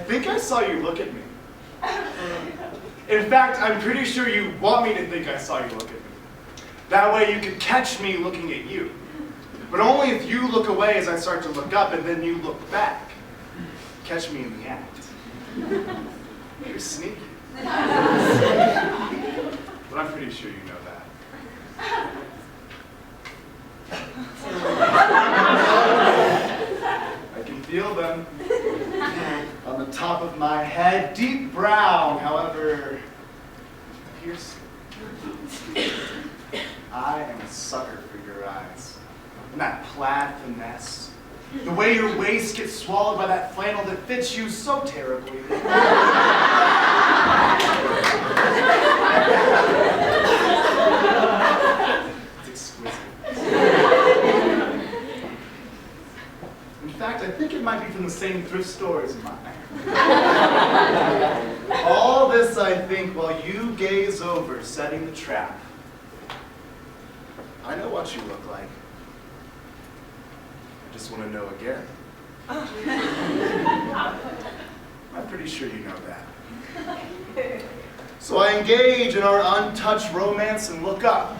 think I saw you look at me. In fact, I'm pretty sure you want me to think I saw you look at me. That way you can catch me looking at you. But only if you look away as I start to look up and then you look back. Catch me in the act. You're sneaky. But I'm pretty sure you know that. I can feel them. On the top of my head, deep brown, however piercing. I am a sucker for your eyes. And that plaid finesse. The way your waist gets swallowed by that flannel that fits you so terribly. It's exquisite. In fact, I think it might be from the same thrift store as mine. All this I think while you gaze over, setting the trap. I know what you look like. I just want to know again. I'm pretty sure you know that. So I engage in our untouched romance and look up.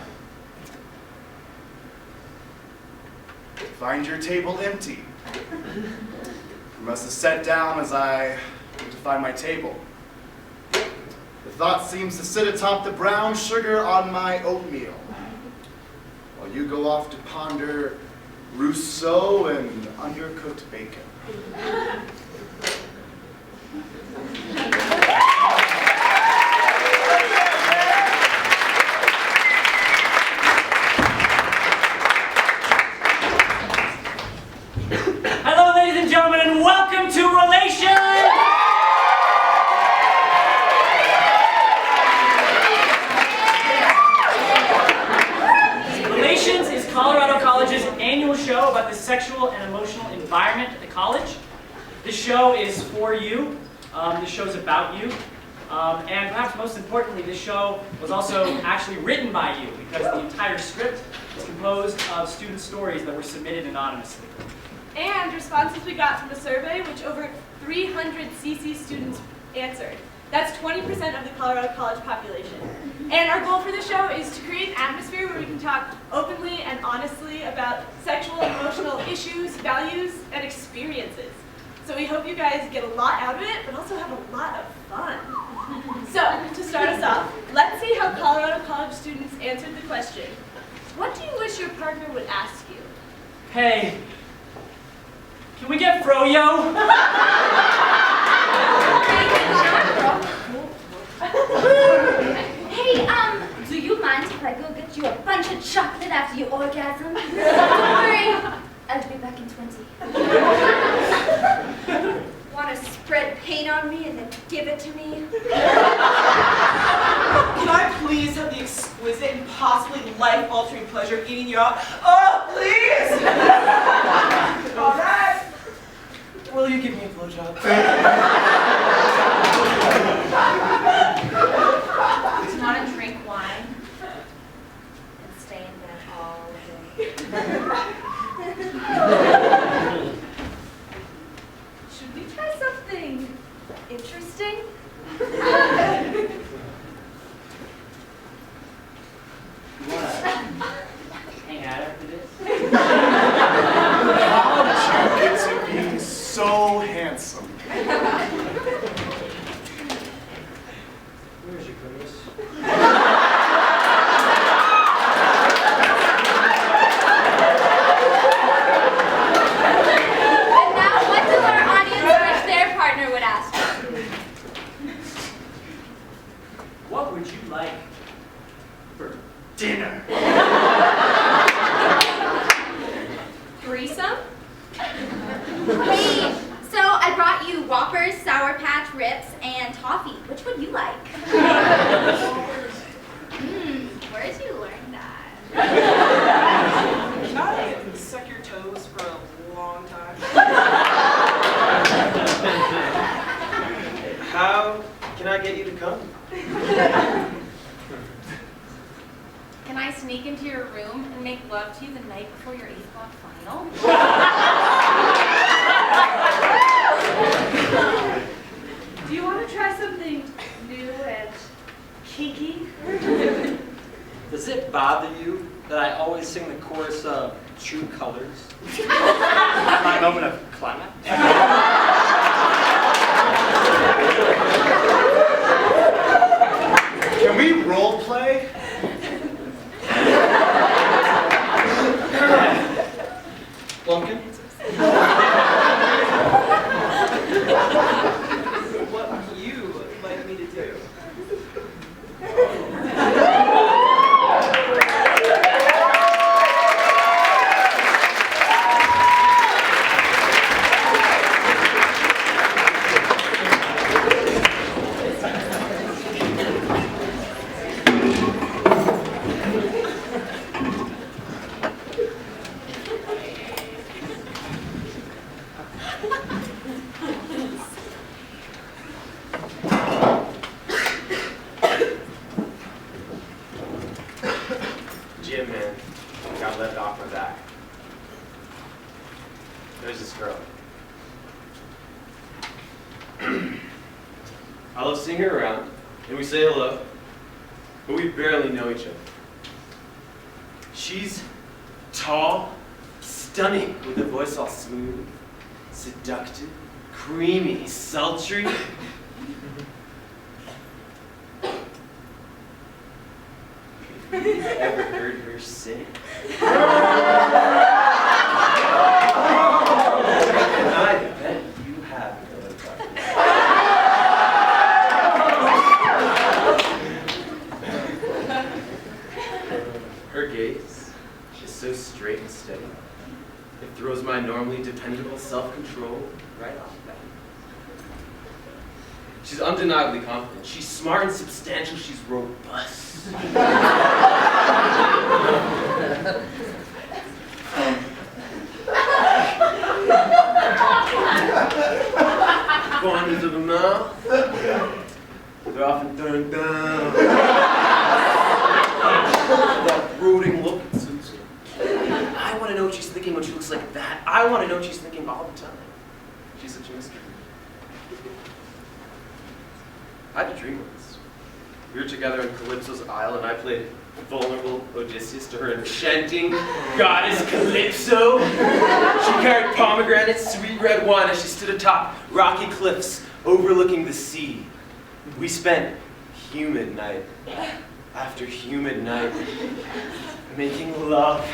Find your table empty. You must have sat down as I went to find my table. The thought seems to sit atop the brown sugar on my oatmeal, while you go off to ponder Rousseau and undercooked bacon. Hello, ladies and gentlemen, and welcome to Relations! Relations is Colorado College's annual show about the sexual and emotional environment at the college. This show is for you. This show is about you. And perhaps most importantly, this show was also actually written by you because the entire script is composed of student stories that were submitted anonymously. And responses we got from the survey, which over 300 CC students answered. That's 20% of the Colorado College population. And our goal for the show is to create an atmosphere where we can talk openly and honestly about sexual and emotional issues, values, and experiences. So we hope you guys get a lot out of it, but also have a lot of fun. So, to start us off, let's see how Colorado College students answered the question. What do you wish your partner would ask you? Hey, can we get froyo? Hey, do you mind if I go get you a bunch of chocolate after you orgasm? Don't worry, I'll be back in 20. Want to spread paint on me and then give it to me? Can I please have the exquisite and possibly life-altering pleasure of eating you out? Oh, please! All right. Will you give me a blowjob? Do you want to drink wine and stay in bed all day? Should we try something interesting? Hang out after this? How did you get to be so handsome? Where's your clitoris? And now, what does our audience wish their partner would ask them? What would you like for dinner? Threesome? Hey, so I brought you Whoppers, Sour Patch, Rips, and toffee. Which would you like? Where did you learn that? Can I suck your toes for a long time? How can I get you to come? Can I sneak into your room and make love to you the night before your 8th block final? moment of climax. Can we role play? Lumpkin? What would you like me to do? Gym, man. Got left off my back. There's this girl. I love seeing her around, and we say hello, but we barely know each other. She's tall, stunning, with a voice all smooth, seductive, creamy, sultry. Ever heard her sing? I bet you have, motherfucker. Her gaze is so straight and steady. It throws my normally dependable self-control right off the bat. She's undeniably confident. She's smart and substantial. She's robust. Corners of the mouth, they're often turned down. That brooding look. I want to know what she's thinking when she looks like that. I want to know what she's thinking all the time. She's such a mystery. I had a dream once. We were together in Calypso's Isle, and I played vulnerable Odysseus to her enchanting goddess Calypso. She carried pomegranates, sweet red wine, as she stood atop rocky cliffs overlooking the sea. We spent humid night after humid night making love.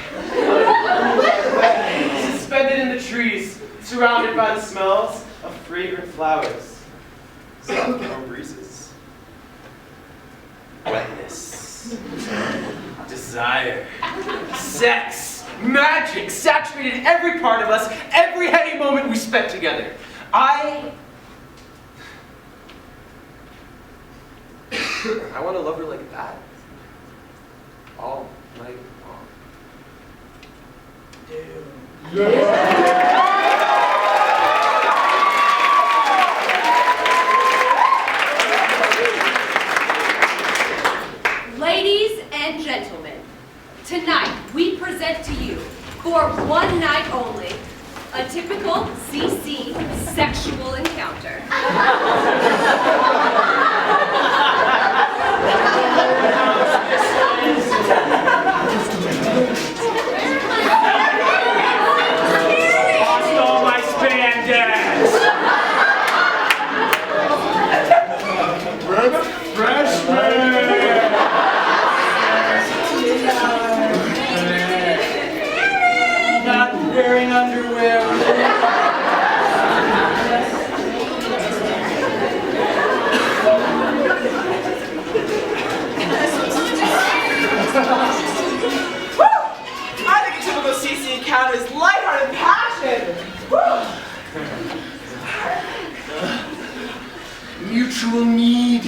Suspended in the trees, surrounded by the smells of fragrant flowers, soft warm breezes, wetness, desire, sex, magic saturated every part of us, every heady moment we spent together. I want to love her like that. All night long. Ladies and gentlemen, tonight we present to you, for one night only, a typical CC sexual encounter. Lost all my spandex. We're the freshmen! Not wearing underwear. I think a typical CC encounter is lighthearted passion. Mutual need.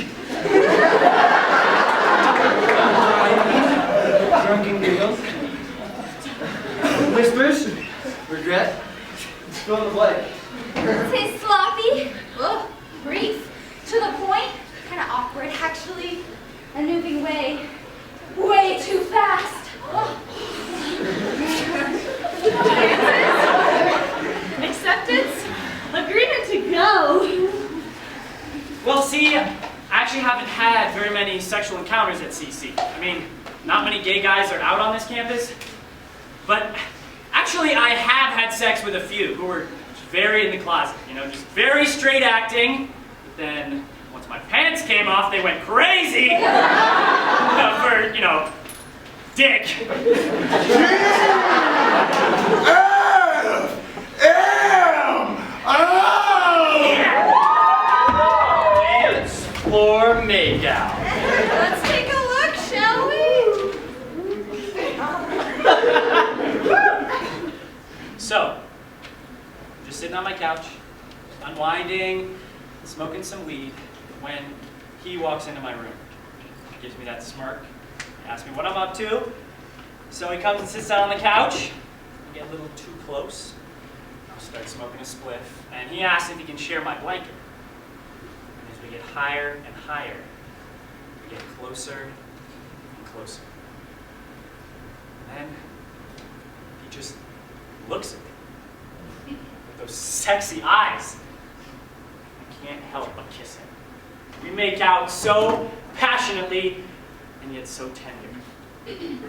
Drunken giggles. Whispers. Regret. Fill in the blank. Say sloppy, brief, to the point, kind of awkward actually, and moving way too fast. Acceptance? Agreement to go. Well, see, I actually haven't had very many sexual encounters at CC. I mean, not many gay guys are out on this campus. But actually, I have had sex with a few who were very in the closet, you know, just very straight acting. But then, once my pants came off, they went crazy for, you know, dick. It's floor makeout. Let's take a look, shall we? So, just sitting on my couch, unwinding, smoking some weed, when he walks into my room. He gives me that smirk, asks me what I'm up to. So he comes and sits down on the couch. We get a little too close. I start smoking a spliff, and he asks if he can share my blanket. And as we get higher and higher, we get closer and closer. And then he just looks at me with those sexy eyes. I can't help but kiss him. We make out so passionately and yet so tender. And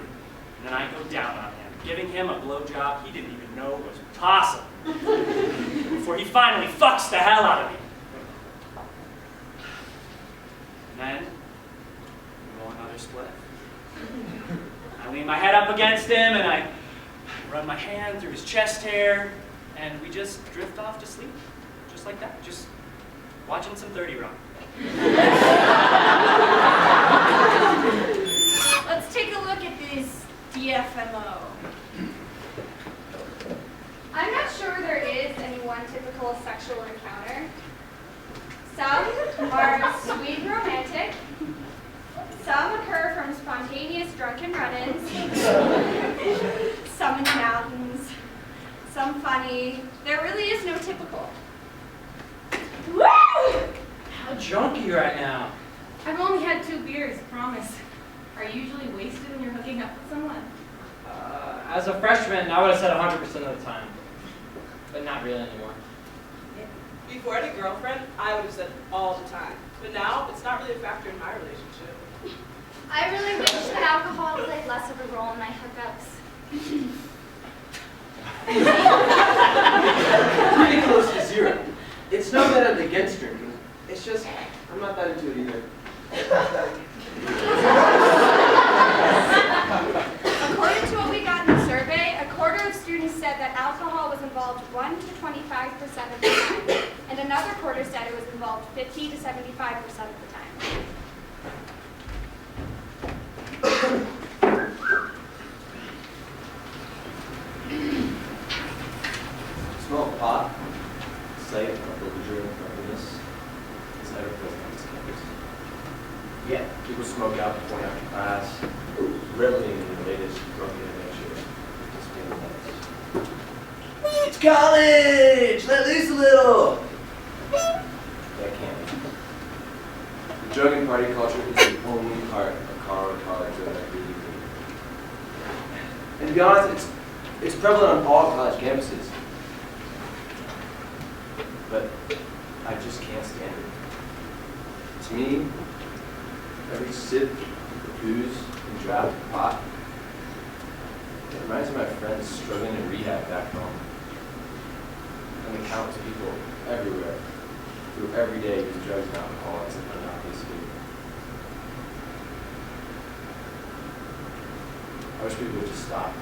then I go down on him, giving him a blowjob he didn't even know was possible, before he finally fucks the hell out of me. And then, we roll another split. I lean my head up against him and I run my hand through his chest hair, and we just drift off to sleep. Just like that, just watching some 30 Rock. Let's take a look at this DFMO. I'm not sure there is any one typical sexual encounter. Some are sweet and romantic. Some occur from spontaneous drunken run-ins. Some in the mountains. Some funny. There really is no typical. Woo! How drunk are you right now? I've only had 2 beers, promise. Are you usually wasted when you're hooking up with someone? As a freshman, I would have said 100% of the time. But not really anymore. Before I had a girlfriend, I would have said all the time. But now, it's not really a factor in my relationship. I really wish that alcohol played less of a role in my hookups. Pretty close to 0. It's not that I'm against drinking. It's just, I'm not that into it either. According to what we got in the survey, a quarter of students said that alcohol was involved 1 to 25% of the time, and another quarter said it was involved 50 to 75% of the time. Smell pot, sight of a belligerent friendliness is never present on this campus. Yeah, people smoke out before and after class, reveling in the latest drunken adventure. It's college! Let loose a little! That can't be. The drug and party culture is the only part of Colorado college that I really need. And to be honest, it's prevalent on all college campuses. But I just can't stand it. To me, every sip of booze and drop of pot, it reminds me of my friends struggling in rehab back home. And the countless people everywhere who every day use drugs and alcohol as an unhealthy escape. I wish people would just stop.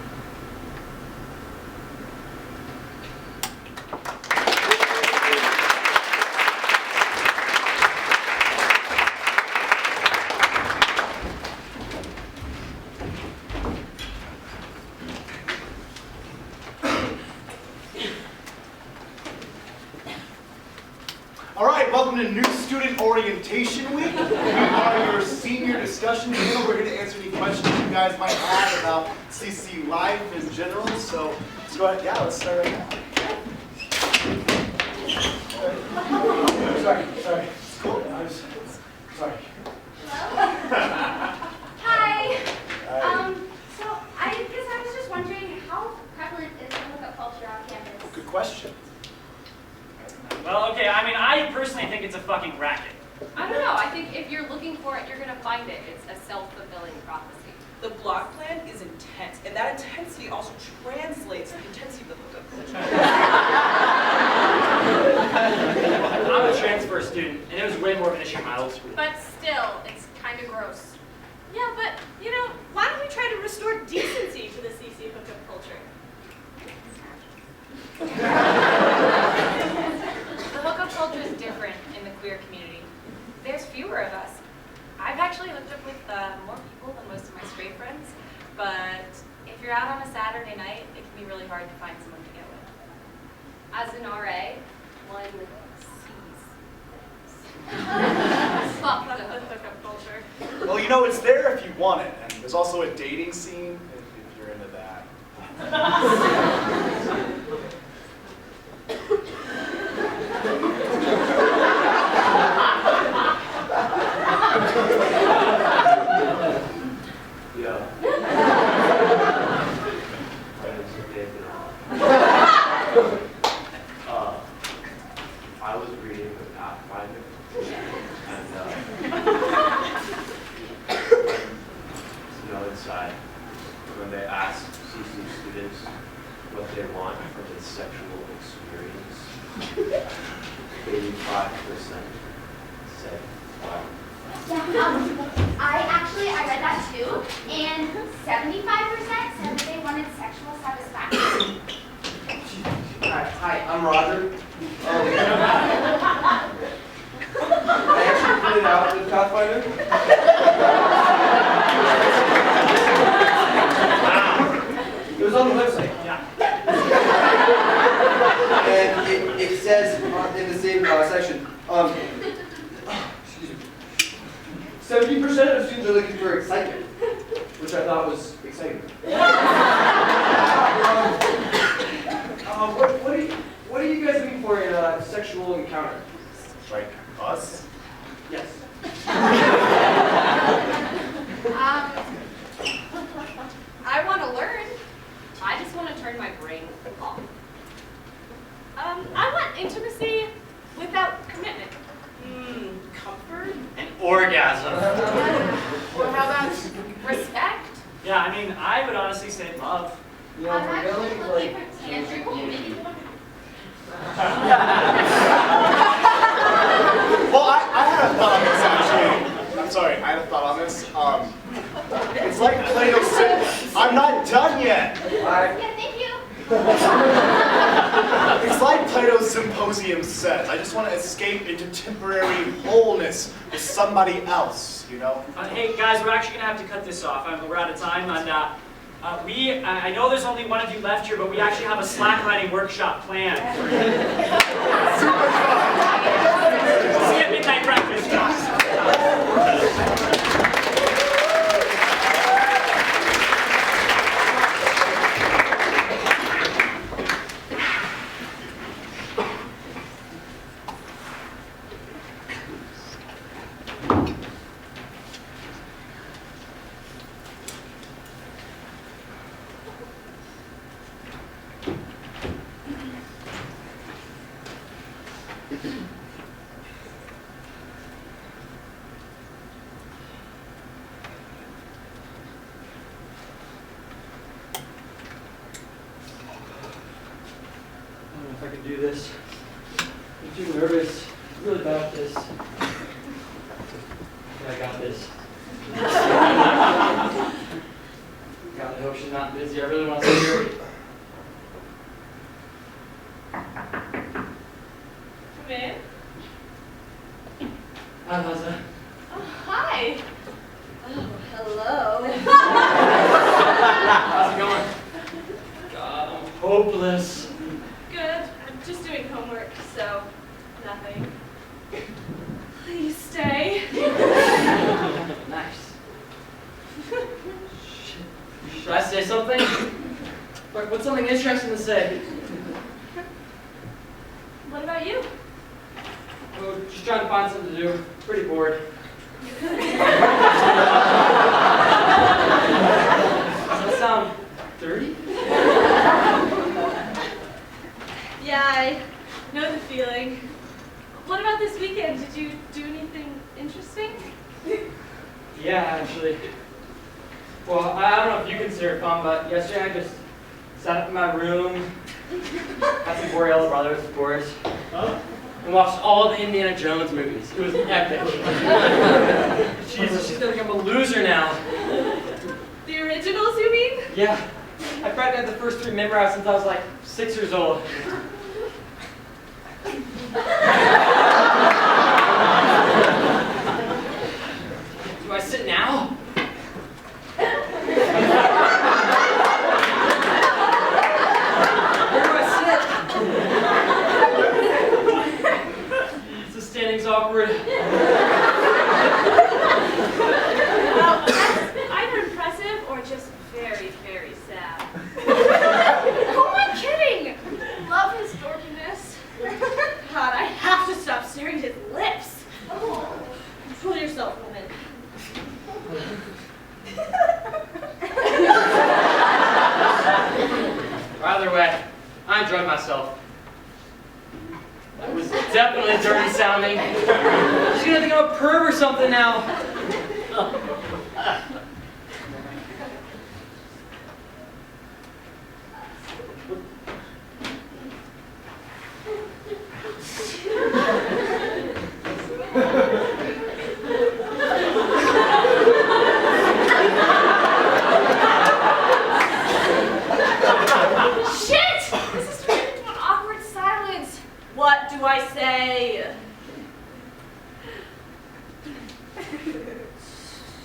All right, welcome to New Student Orientation Week. We are your senior discussion panel. We're here to answer any questions you guys might have about CC life in general. So let's go ahead. Yeah, let's start right now. Sorry. It's cool. Sorry. Hi. So I guess I was just wondering, how prevalent is the hookup culture on campus? Good question. Well, okay, I mean, I personally think it's a fucking racket. I don't know. I think if you're looking for it, you're going to find it. It's a self-fulfilling prophecy. The block plan is intense, and that intensity also translates to the intensity of the hookup culture. student, and it was way more of an issue in my old school. But still, it's kind of gross. Yeah, but, why don't we try to restore decency to the CC hookup culture? The hookup culture is different in the queer community. There's fewer of us. I've actually hooked up with more people than most of my straight friends, but if you're out on a Saturday night, it can be really hard to find someone to get with. As an RA, one sees. Fuck the hookup culture. Well, it's there if you want it, and there's also a dating scene if you're into that. Yeah. I was reading the Pathfinder, and inside, when they asked CC students what they want from a sexual experience, 85% said fun. Yeah, I read that too, and 75% said that they wanted sexual satisfaction. Hi, I'm Roger. I actually played out with Pathfinder. It was on the website. Yeah. And it says in the same section, 70% of students are looking for excitement, which I thought was exciting. What are you guys looking for in a sexual encounter? Like us? Yes. I want to learn. I just want to turn my brain off. I want intimacy without commitment. Comfort? An orgasm. Or how about respect? Yeah, I would honestly say love. I'm actually looking for tangible meaning. Well, I had a thought on this actually. I'm sorry, I had a thought on this. It's like Plato's. I'm not done yet. Yeah, thank you. It's like Plato's Symposium says. I just want to escape into temporary wholeness with somebody else, Hey guys, we're actually gonna have to cut this off. We're out of time, and I know there's only one of you left here, but we actually have a slack writing workshop planned. See you at midnight breakfast, guys. If I can do this. I'm too nervous. I'm really bad at this. Yeah, I got this. God, I hope she's not busy. I really want to see her. Come in. Hi, Liza. Oh, hi. Oh, hello. How's it going? God, I'm hopeless. Good. I'm just doing homework, so nothing. Please stay. Nice. Should I say something? What's something interesting to say? What about you? Oh, just trying to find something to do. Pretty bored. Does that sound dirty? Yeah, I know the feeling. What about this weekend? Did you do anything interesting? Yeah, actually. Well, I don't know if you consider it fun, but yesterday I just sat up in my room, had some Boreal Brothers, of course. and watched all the Indiana Jones movies. It was epic. Jesus, she's gonna become a loser now. The originals, you mean? Yeah, I tried to have the first 3 memorized since I was like 6 years old. Do I sit now? Where do I sit? This standing's awkward. Well, that's either impressive or just very, very sad. Who am I kidding? Love his dorkiness. God, I have to stop staring at his lips. Control yourself, woman. Either way, I enjoyed myself. That was definitely dirty sounding. She's gonna think I'm a perv or something now. Shit! This is turning into an awkward silence. What do I say?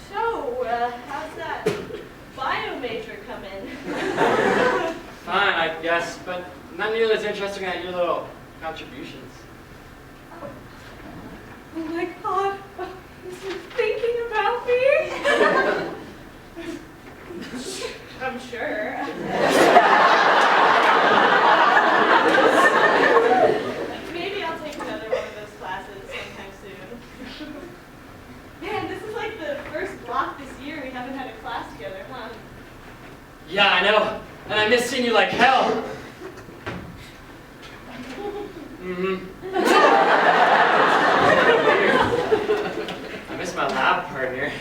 So, how's that bio major come in? Fine, I guess, but not nearly as interesting as your little contributions. Oh my God, is he thinking about me? I'm sure. Maybe I'll take another one of those classes sometime soon. Man, this is like the first block this year we haven't had a class together, huh? Yeah, I know. And I miss seeing you like hell. I miss my lab partner.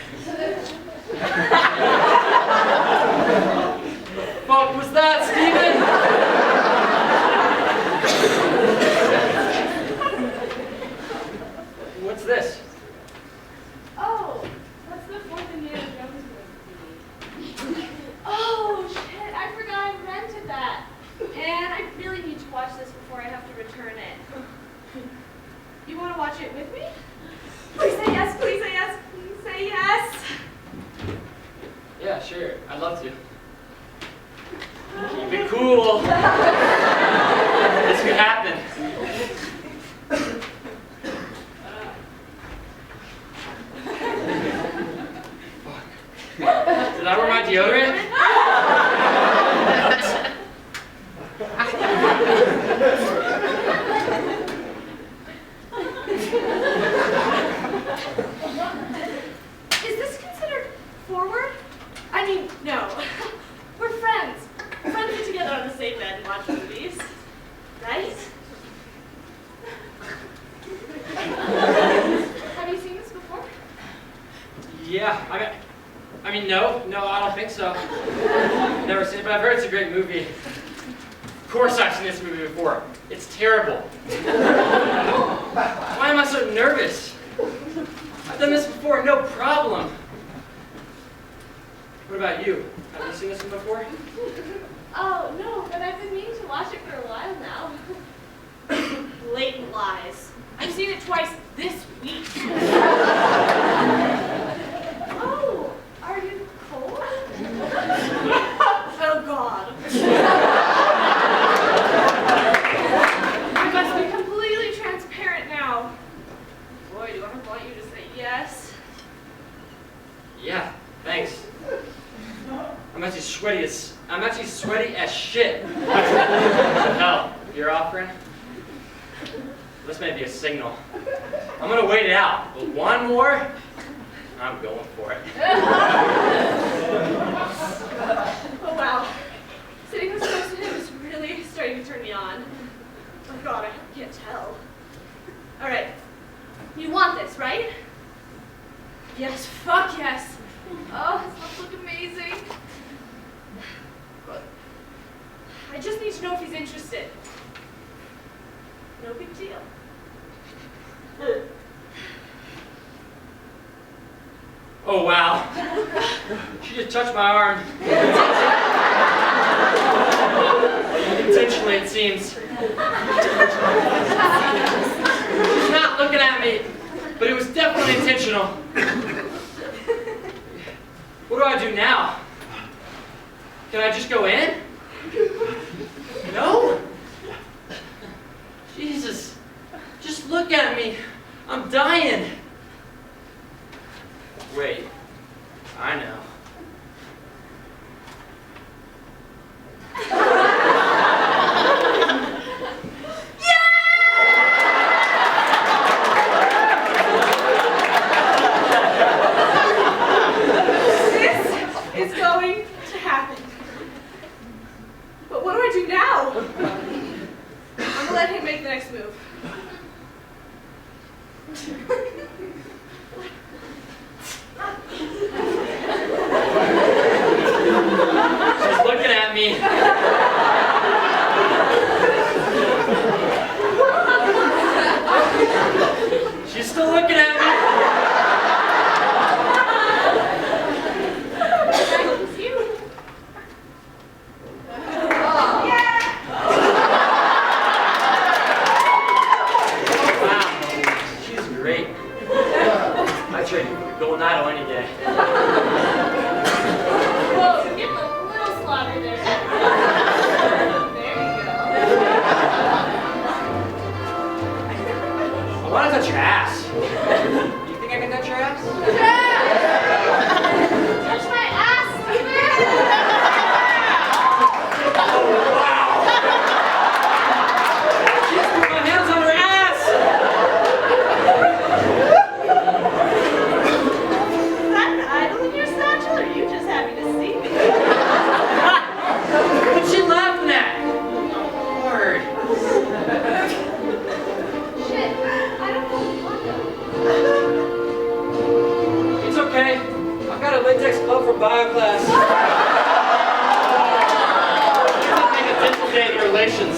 Fuck was that, Steven? What's this? Oh, what's the fourth Indiana Jones movie? Oh, shit, I forgot I rented that. And I really need to watch this before I have to return it. You want to watch it with me? Please say yes, please say yes, please say yes. Yeah, sure. I'd love to. Keep it cool. This could happen. Fuck. Did I wear my deodorant? Is this considered forward? I mean, no. We're friends. Friends get together on the same bed and watch movies. Right? Have you seen this before? Yeah, I mean, no, I don't think so. Never seen it, but I've heard it's a great movie. Of course I've seen this movie before. It's terrible. Why am I so nervous? I've done this before, no problem. What about you? Have you seen this one before? Oh, no, but I've been meaning to watch it for a while now. Blatant lies. I've seen it twice this week. Oh, are you cold? Oh, God. I must be completely transparent now. Boy, do I want you to say yes. Yeah, thanks. I'm actually sweaty as shit. Hell, you're offering? This may be a signal. I'm gonna wait it out, but one more, I'm going for it. Oh, wow. Sitting this close to him is really starting to turn me on. Oh, God, I can't tell. All right. You want this, right? Yes, fuck yes. Oh, this must look amazing. But I just need to know if he's interested. No big deal. Oh, wow. She just touched my arm. Intentionally, it seems. She's not looking at me, but it was definitely intentional. What do I do now? Can I just go in? No? Jesus, just look at me. I'm dying. Wait, I know. This is going to happen. But what do I do now? I'm gonna let him make the next move. She's looking at me. She's still looking at me. Wow, she's great. I trade you for golden idol any day. Whoa, you're getting a little sloppy there. There you go. I want to touch your ass. You think I can touch your ass? Touch my ass, Steven! Oh, wow! She's put my hands on her ass! Is that an idol in your satchel, or are you just happy to see me? What's she laughing at? Lord. Shit, I don't know what It's okay. I've got a latex glove from bio class. I'll make a dental day in relations.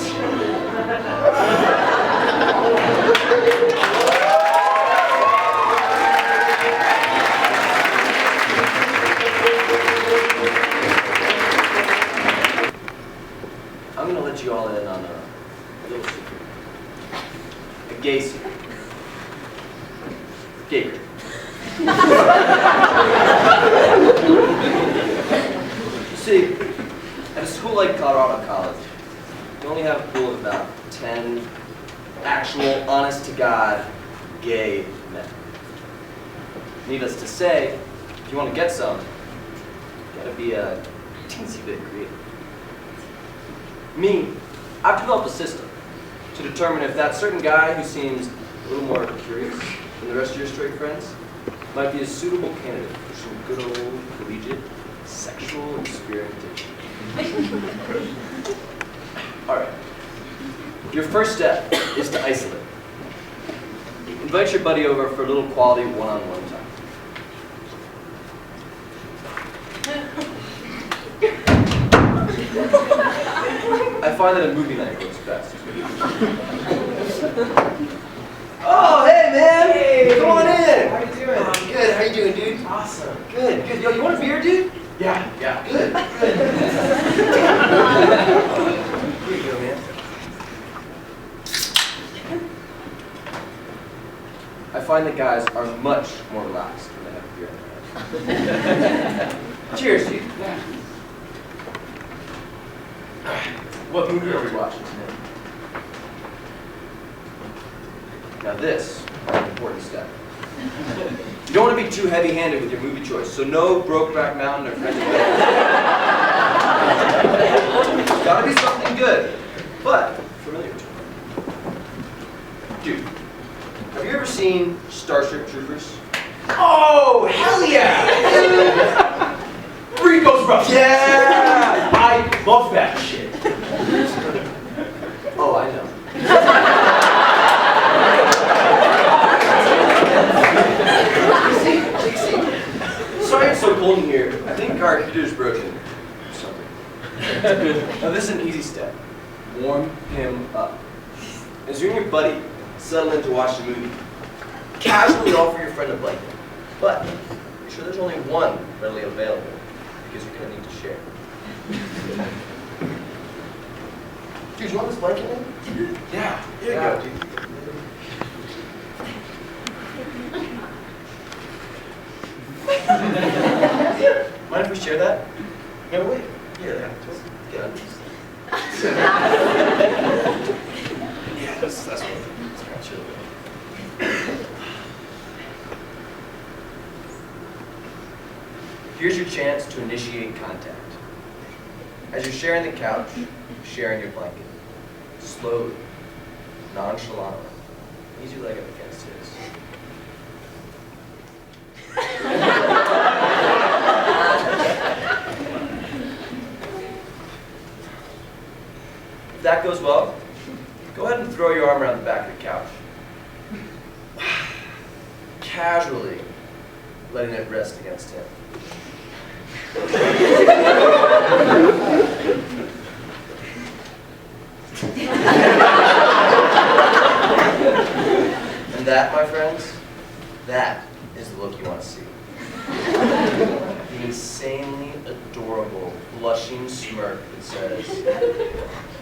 I'm gonna let you all in on a little secret. A gay secret. Gay. You see, at a school like Colorado College, you only have a pool of about 10 actual, honest-to-God, gay men. Needless to say, if you want to get some, you gotta be a teensy bit creative. Me, I've developed a system to determine if that certain guy who seems a little more curious than the rest of your straight friends might be a suitable candidate for some good old collegiate sexual experimentation. All right. Your first step is to isolate. Invite your buddy over for a little quality one-on-one time. I find that a movie night works best. Oh, hey, man! Hey! Come on in! How you doing? Good, how you doing, dude? Awesome. Good, good. Yo, you want a beer, dude? Yeah. Good, good. Here you go, man. I find that guys are much more relaxed when they have a beer in their hand. Cheers, dude. Yeah. What movie are we watching today? Now this is an important step. You don't want to be too heavy-handed with your movie choice, so no Brokeback Mountain or Friends of It's gotta be something good, but familiar to me. Dude, have you ever seen Starship Troopers? Oh, hell yeah! Rico's Rough. Yeah! I love that shit. Oh, I know. See, sorry it's so cold in here. I think our heater's broken or something. Now this is an easy step. Warm him up. As you and your buddy settle in to watch the movie, casually offer your friend a blanket. But be sure there's only one readily available, because you're going to need to share. Dude, you want this blanket, man? Yeah. Here you go, dude. Mind if we share that? No, wait. Yeah, yeah. Yeah, that's what it's kind of chill. Here's your chance to initiate contact. As you're sharing the couch, sharing your blanket. Slowly, nonchalantly, ease your leg up against his. If that goes well, go ahead and throw your arm around the back of the couch. Casually letting it rest against him. And that, my friends, that is the look you want to see. The insanely adorable, blushing smirk that says,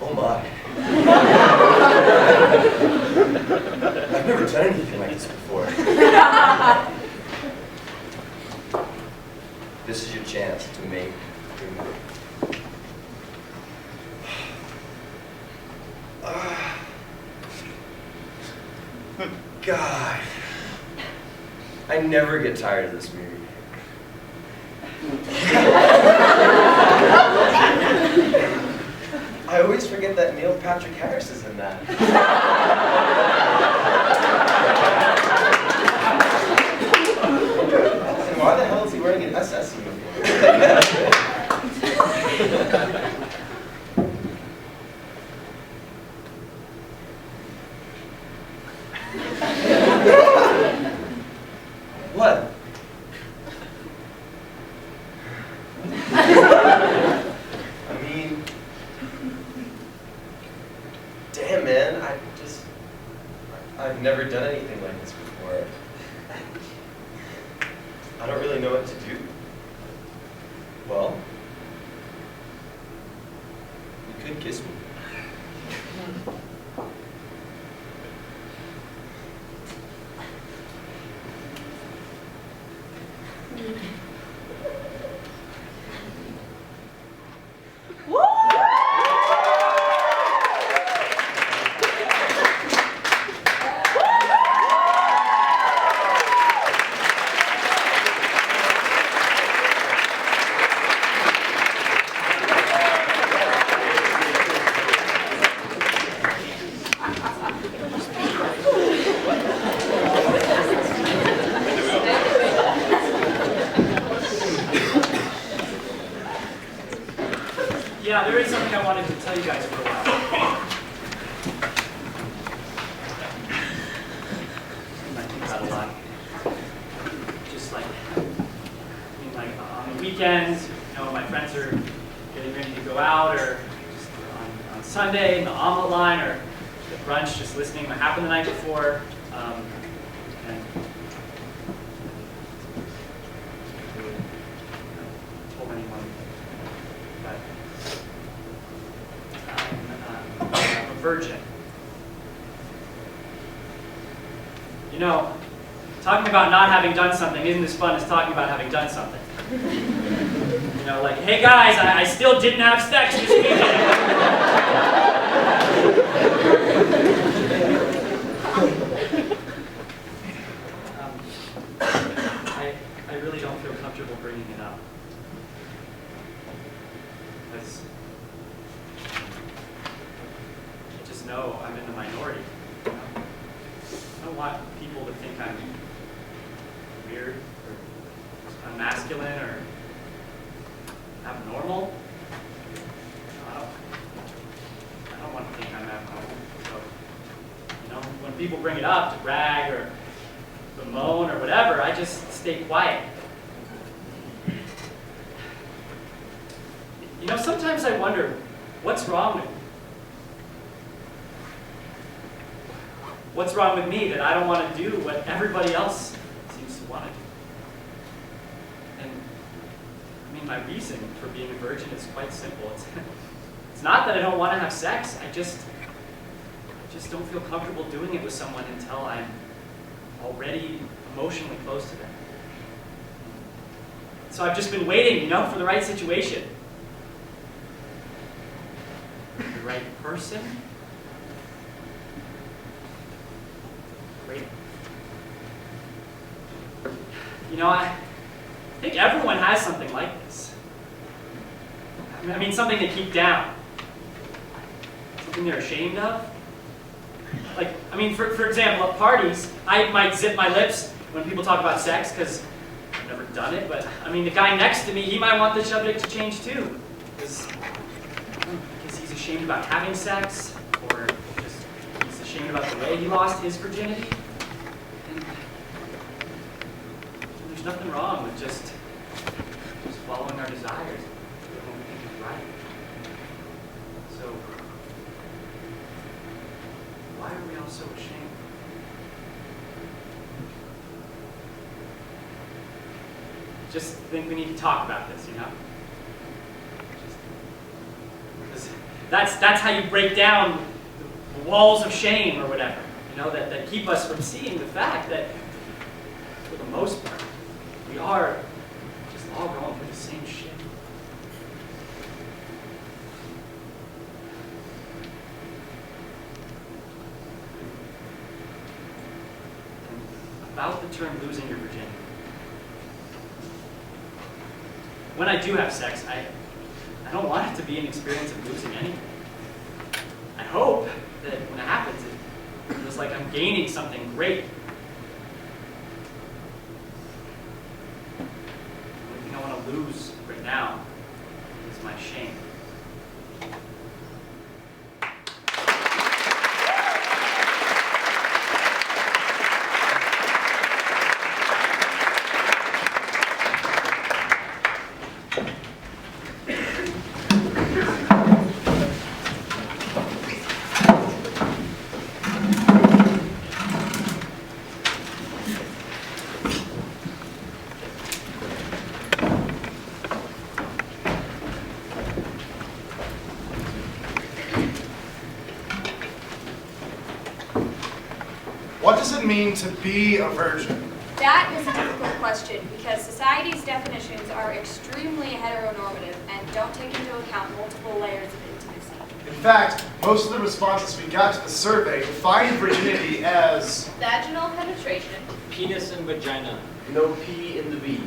"Oh my." I've never done anything like this before. This is your chance to make your move. God, I never get tired of this movie. I always forget that Neil Patrick Harris is in that. And why the hell is he wearing an SS uniform? What? I mean, damn, man, I've never done anything like this before. I don't really know what to do. Well, you could kiss me. Yeah, there is something I wanted to tell you guys for a while. I think about a lot. Just like, on the weekends, my friends are getting ready to go out, or just on Sunday in the omelet line, or at brunch, just listening to what happened the night before. And told anyone, but I'm a virgin. Talking about not having done something isn't as fun as talking about having done something. Like, hey guys, I still didn't have sex this weekend. I really don't feel comfortable bringing it up. Because I just know I'm in the minority. I don't want people to think I'm weird or unmasculine or abnormal. I don't want to think I'm abnormal. So, when people bring it up to brag or bemoan or whatever, I just stay quiet. Sometimes I wonder, what's wrong with me? What's wrong with me that I don't want to do what everybody else seems to want to do? And I mean, my reason for being a virgin is quite simple. It's not that I don't want to have sex. I just don't feel comfortable doing it with someone until I'm already emotionally close to them. So I've just been waiting, for the right situation. The right person. Great. I think everyone has something like this. I mean, something they keep down. Something they're ashamed of. For example, at parties, I might zip my lips when people talk about sex, because I've never done it, but, the guy next to me, he might want the subject to change too. Because he's ashamed about having sex, or just he's ashamed about the way he lost his virginity. And there's nothing wrong with just following our desires, doing what we think is right. So, why are we all so ashamed? Just think we need to talk about this, That's how you break down the walls of shame or whatever, that keep us from seeing the fact that, for the most part, we are just all going through the same shit. About the term losing your virginity. When I do have sex, I don't want it to be an experience of losing anything. I hope that when it happens, it feels like I'm gaining something great. The only thing I want to lose right now is my shame. What does it mean to be a virgin? That is a difficult question because society's definitions are extremely heteronormative and don't take into account multiple layers of intimacy. In fact, most of the responses we got to the survey defined virginity as Vaginal penetration. Penis and vagina. No P in the V.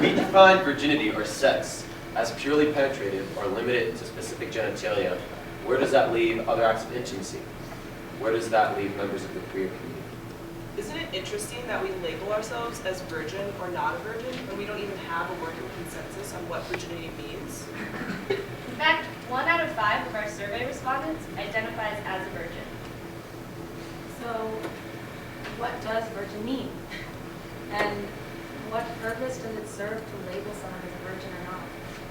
We define virginity or sex as purely penetrative or limited to specific genitalia. Where does that leave other acts of intimacy? Where does that leave members of the queer community? Isn't it interesting that we label ourselves as virgin or not a virgin when we don't even have a working consensus on what virginity means? In fact, 1 out of 5 of our survey respondents identifies as a virgin. So, what does virgin mean? And what purpose does it serve to label someone as a virgin or not?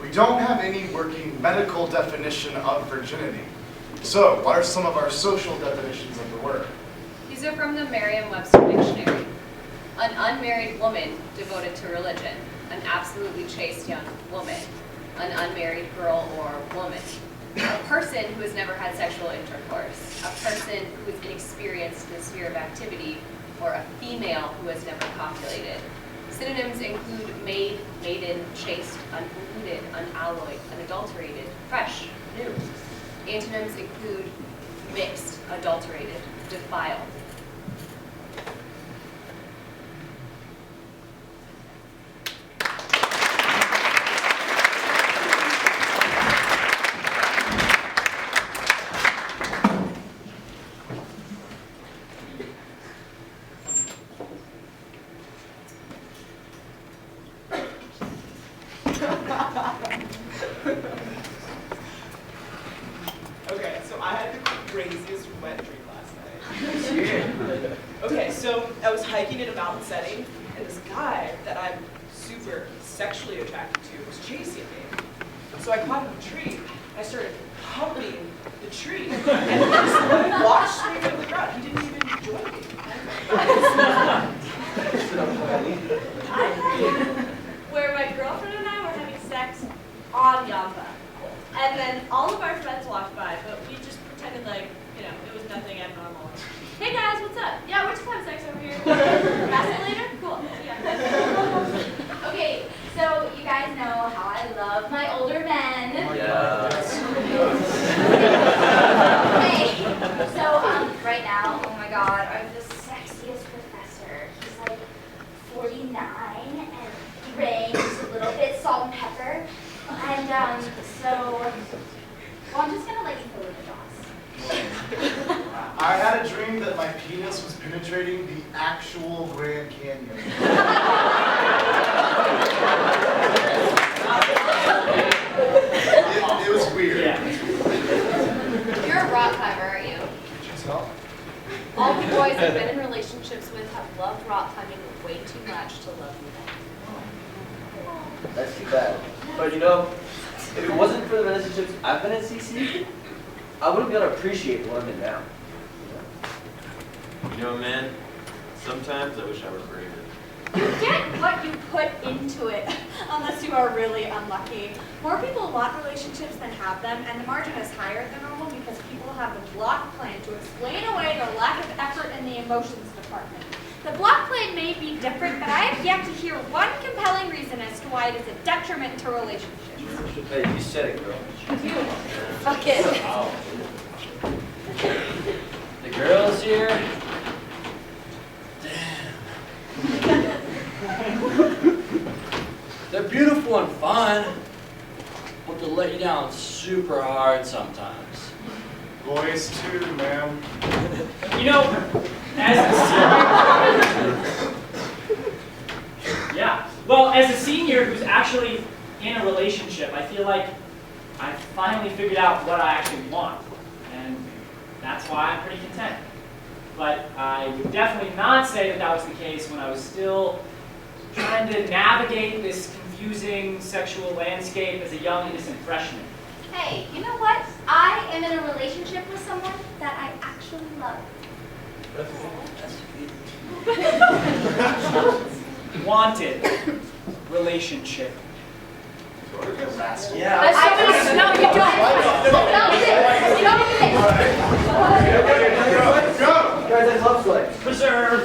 we don't have any working medical definition of virginity. So, what are some of our social definitions of the word? These are from the Merriam-Webster Dictionary. An unmarried woman devoted to religion, an absolutely chaste young woman, an unmarried girl or woman, a person who has never had sexual intercourse, a person who is inexperienced in the sphere of activity, or a female who has never copulated. Synonyms include maid, maiden, chaste, unpolluted, unalloyed, unadulterated, fresh, new. Antonyms include mixed, adulterated, defiled. Okay, so I had the craziest wet dream last night. Okay, so I was hiking in a mountain setting, and this guy that I'm super sexually attracted to was chasing me. So I climbed up a tree, and I started humping the tree, and he just watched me from the ground. He didn't even my god, I'm the sexiest professor. He's like 49 and gray, just a little bit salt and pepper. And well, I'm just gonna let you fill in the dots. I had a dream that my penis was penetrating the actual Grand Canyon. It was weird. Yeah. You're a rock climber, are you? Could you tell? All the boys I've been in relationships with have loved rock climbing way too much to love you back. That's too bad. But you know, if it wasn't for the relationships I've been in CC, I wouldn't be able to appreciate what I'm in now. You know, man, sometimes I wish I were braver. You get what you put into it, unless you are really unlucky. More people want relationships than have them, and the margin is higher than normal because people have the block plan to explain away the lack of effort in the emotions department. The block plan may be different, but I have yet to hear one compelling reason as to why it is a detriment to relationships. Hey, you said it, girl. Fuck it. The girls here. They're beautiful and fun, but they'll let you down super hard sometimes. Boys too, ma'am. You know, as a senior who's actually in a relationship, I feel like I finally figured out what I actually want, and that's why I'm pretty content. But I would definitely not say that that was the case when I was still trying to navigate this confusing sexual landscape as a young, innocent freshman. Hey, you know what? I am in a relationship with someone that I actually love. Wanted relationship. Yeah. No, you don't. Go! Guys, I love sweat. Preserve.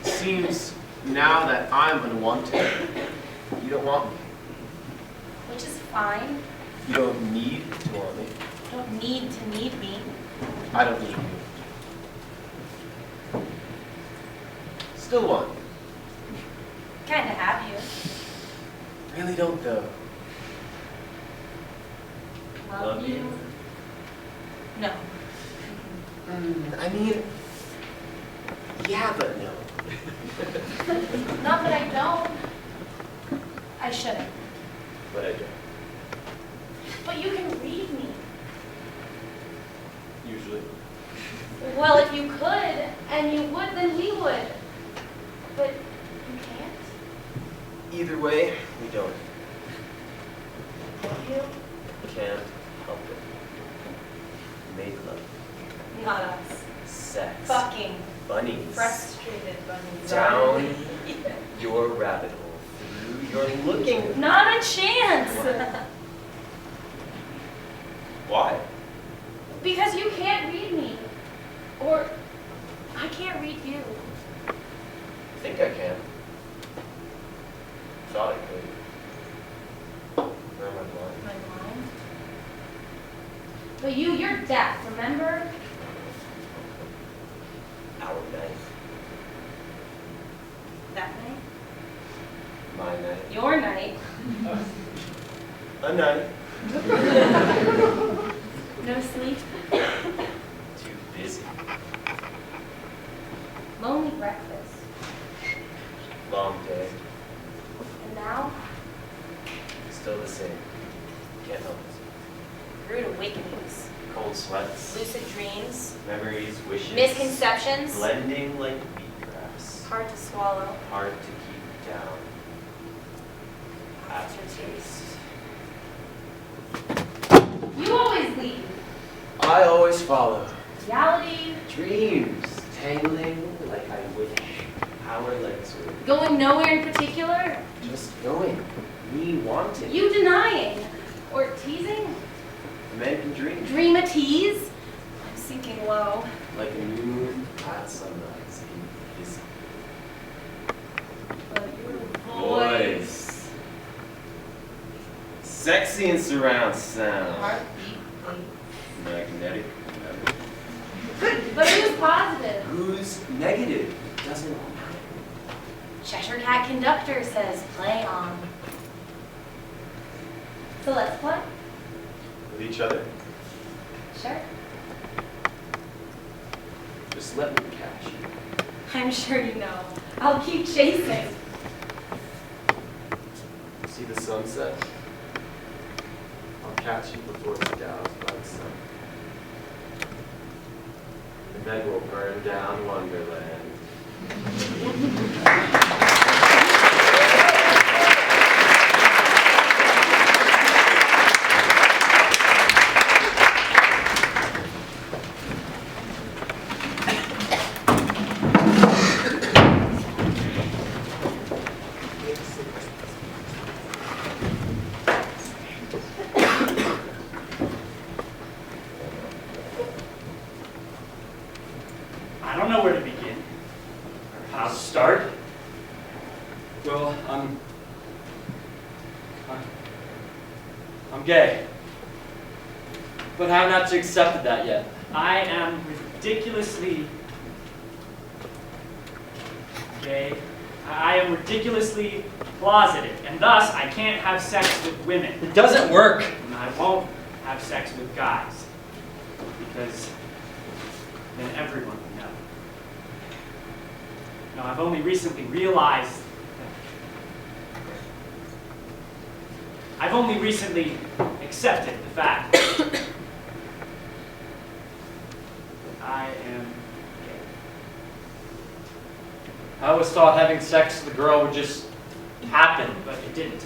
Seems now that I'm unwanted, you don't want me. Which is fine. You don't need to want me. You don't need to need me. I don't need you. Still want you. Kinda have you. Really don't though. Love you. No. I mean, yeah, but no. Not that I don't. I shouldn't. But I don't. But you can read me. Usually. Well, if you could, and you would, then we would. But you can't. Either way, we don't. Love you? Can't help it. Make love. Not us. Sex. Fucking Bunnies. frustrated bunnies. Down your rabbit hole. Through your looking. Not a chance. Why? Because you can't read me. Or I can't read you. I think I can. Thought I could. Where am I blind? Am I blind? But you're deaf, remember? Our night. That night? My night. Your night. A night. No sleep. Too busy. Lonely breakfast. Long day. And now, Still the same. Can't help it. rude awakenings. Cold sweats. Lucid dreams. Memories, wishes. Misconceptions. Blending like wheatgrass. Hard to swallow. Hard to keep down. Aftertaste. You always lead. I always follow. Reality. Dreams tangling like I wish our legs were. Going nowhere in particular. Just going. Me wanting. You denying. Or teasing. A man can dream. Dream a tease? I'm sinking low. Like a new moon at sunrise in his But your voice. Sexy and surround sound. Heartbeat, please. Magnetic. But who's positive? Who's negative? Doesn't matter. Cheshire Cat Conductor says play on. So let's play? With each other? Sure. Just let me catch you. I'm sure you know. I'll keep chasing. See the sunset? I'll catch you before it's doused by the sun. And then we'll burn down Wonderland. I don't know where to begin, or how to start. Well, I'm gay. But I have not accepted that yet. I am ridiculously gay. I am ridiculously closeted, and thus I can't have sex with women. It doesn't work. And I won't have sex with guys, because then everyone will know. Now, I've only recently realized I've only recently accepted the fact that I am gay. I always thought having sex with a girl would just happen. But it didn't.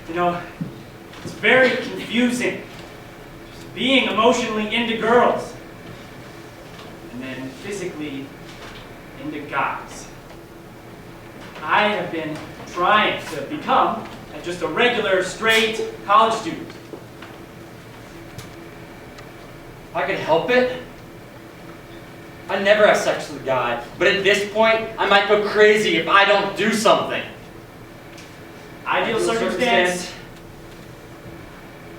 You know, it's very confusing just being emotionally into girls and then physically into guys. I have been trying to become just a regular, straight college student. If I could help it, I'd never have sex with a guy. But at this point, I might go crazy if I don't do something. Ideal circumstance.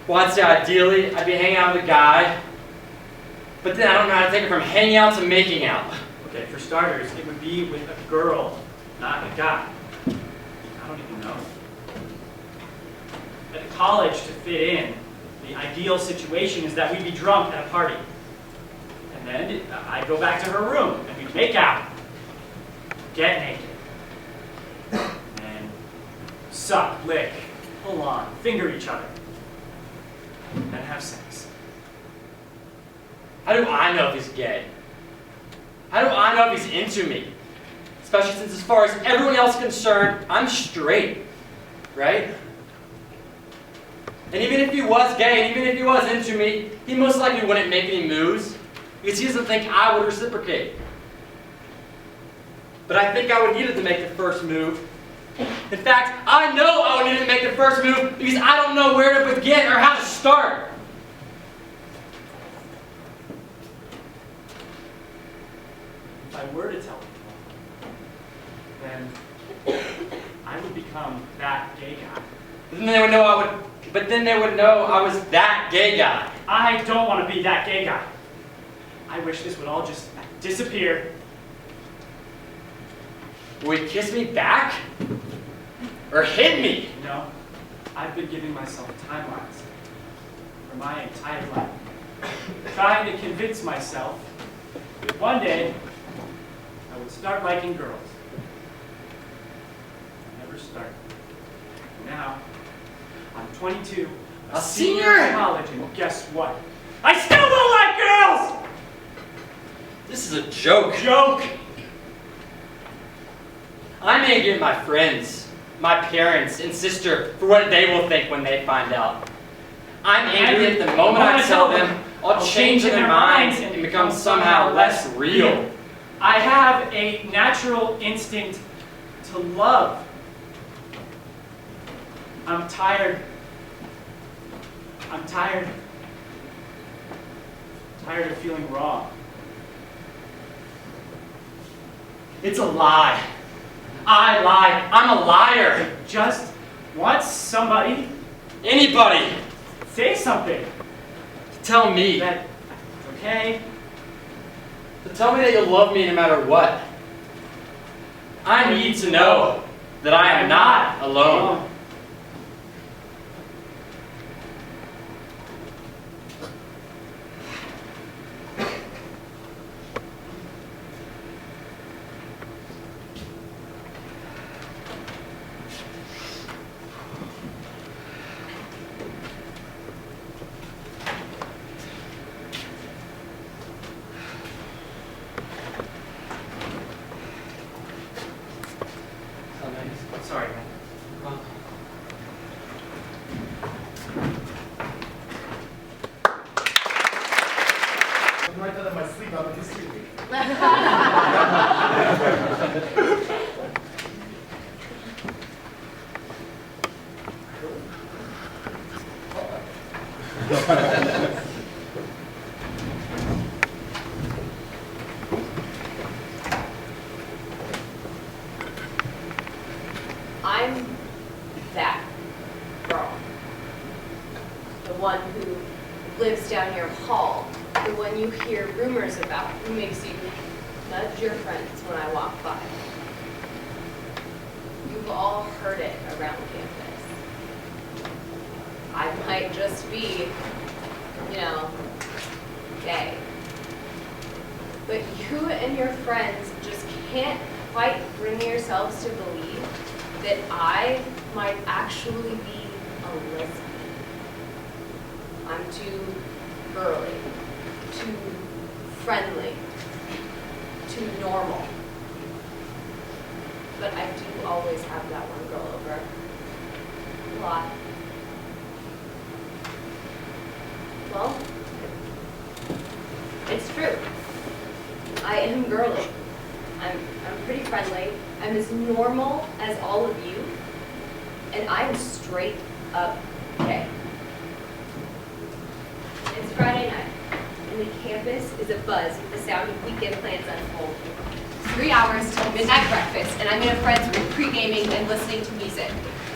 Well, I'd say ideally, I'd be hanging out with a guy. But then I don't know how to take it from hanging out to making out. Okay, for starters, it would be with a girl, not a guy. I don't even know. At college, to fit in, the ideal situation is that we'd be drunk at a party. And then I'd go back to her room, and we'd make out, get naked, and suck, lick, pull on, finger each other, and have sex. How do I know if he's gay? How do I know if he's into me? Especially since as far as everyone else is concerned, I'm straight, right? And even if he was gay, and even if he was into me, he most likely wouldn't make any moves, because he doesn't think I would reciprocate. But I think I would need it to make the first move. In fact, I know I would need to make the first move because I don't know where to begin or how to start. If I were to tell people, then I would become that gay guy. But then they would know I was that gay guy. I don't want to be that gay guy. I wish this would all just disappear. Would he kiss me back? Or hit me? You know, I've been giving myself timelines for my entire life, trying to convince myself that one day I would start liking girls. I never started. Now, I'm 22, a senior in college, and guess what? I still don't like girls! This is a joke. Joke! I'm angry at my friends, my parents, and sister for what they will think when they find out. I'm angry at the moment I tell them I'll change their minds and become somehow less real. I have a natural instinct to love. I'm tired tired of feeling wrong. It's a lie. I lie. I'm a liar. Just want somebody, Anybody, say something. tell me. That it's okay. To tell me that you'll love me no matter what. I need to know that I am not alone. Sorry, man. I'm right out of my sleep. I'm just sleeping. I'm that girl. The one who lives down your hall. The one you hear rumors about, who makes you nudge your friends when I walk by. You've all heard it around campus. I might just be, gay. But you and your friends just can't quite bring yourselves to believe that I might actually be a lesbian. I'm too girly, too friendly, too normal. But I do always have that one girl over. A lot. Well, it's true. I am girly. I'm pretty friendly. I'm as normal as all of you. And I'm straight up gay. It's Friday night, and the campus is abuzz with the sound of weekend plans unfolding. 3 hours till midnight breakfast, and I'm in a friend's room pre-gaming and listening to music.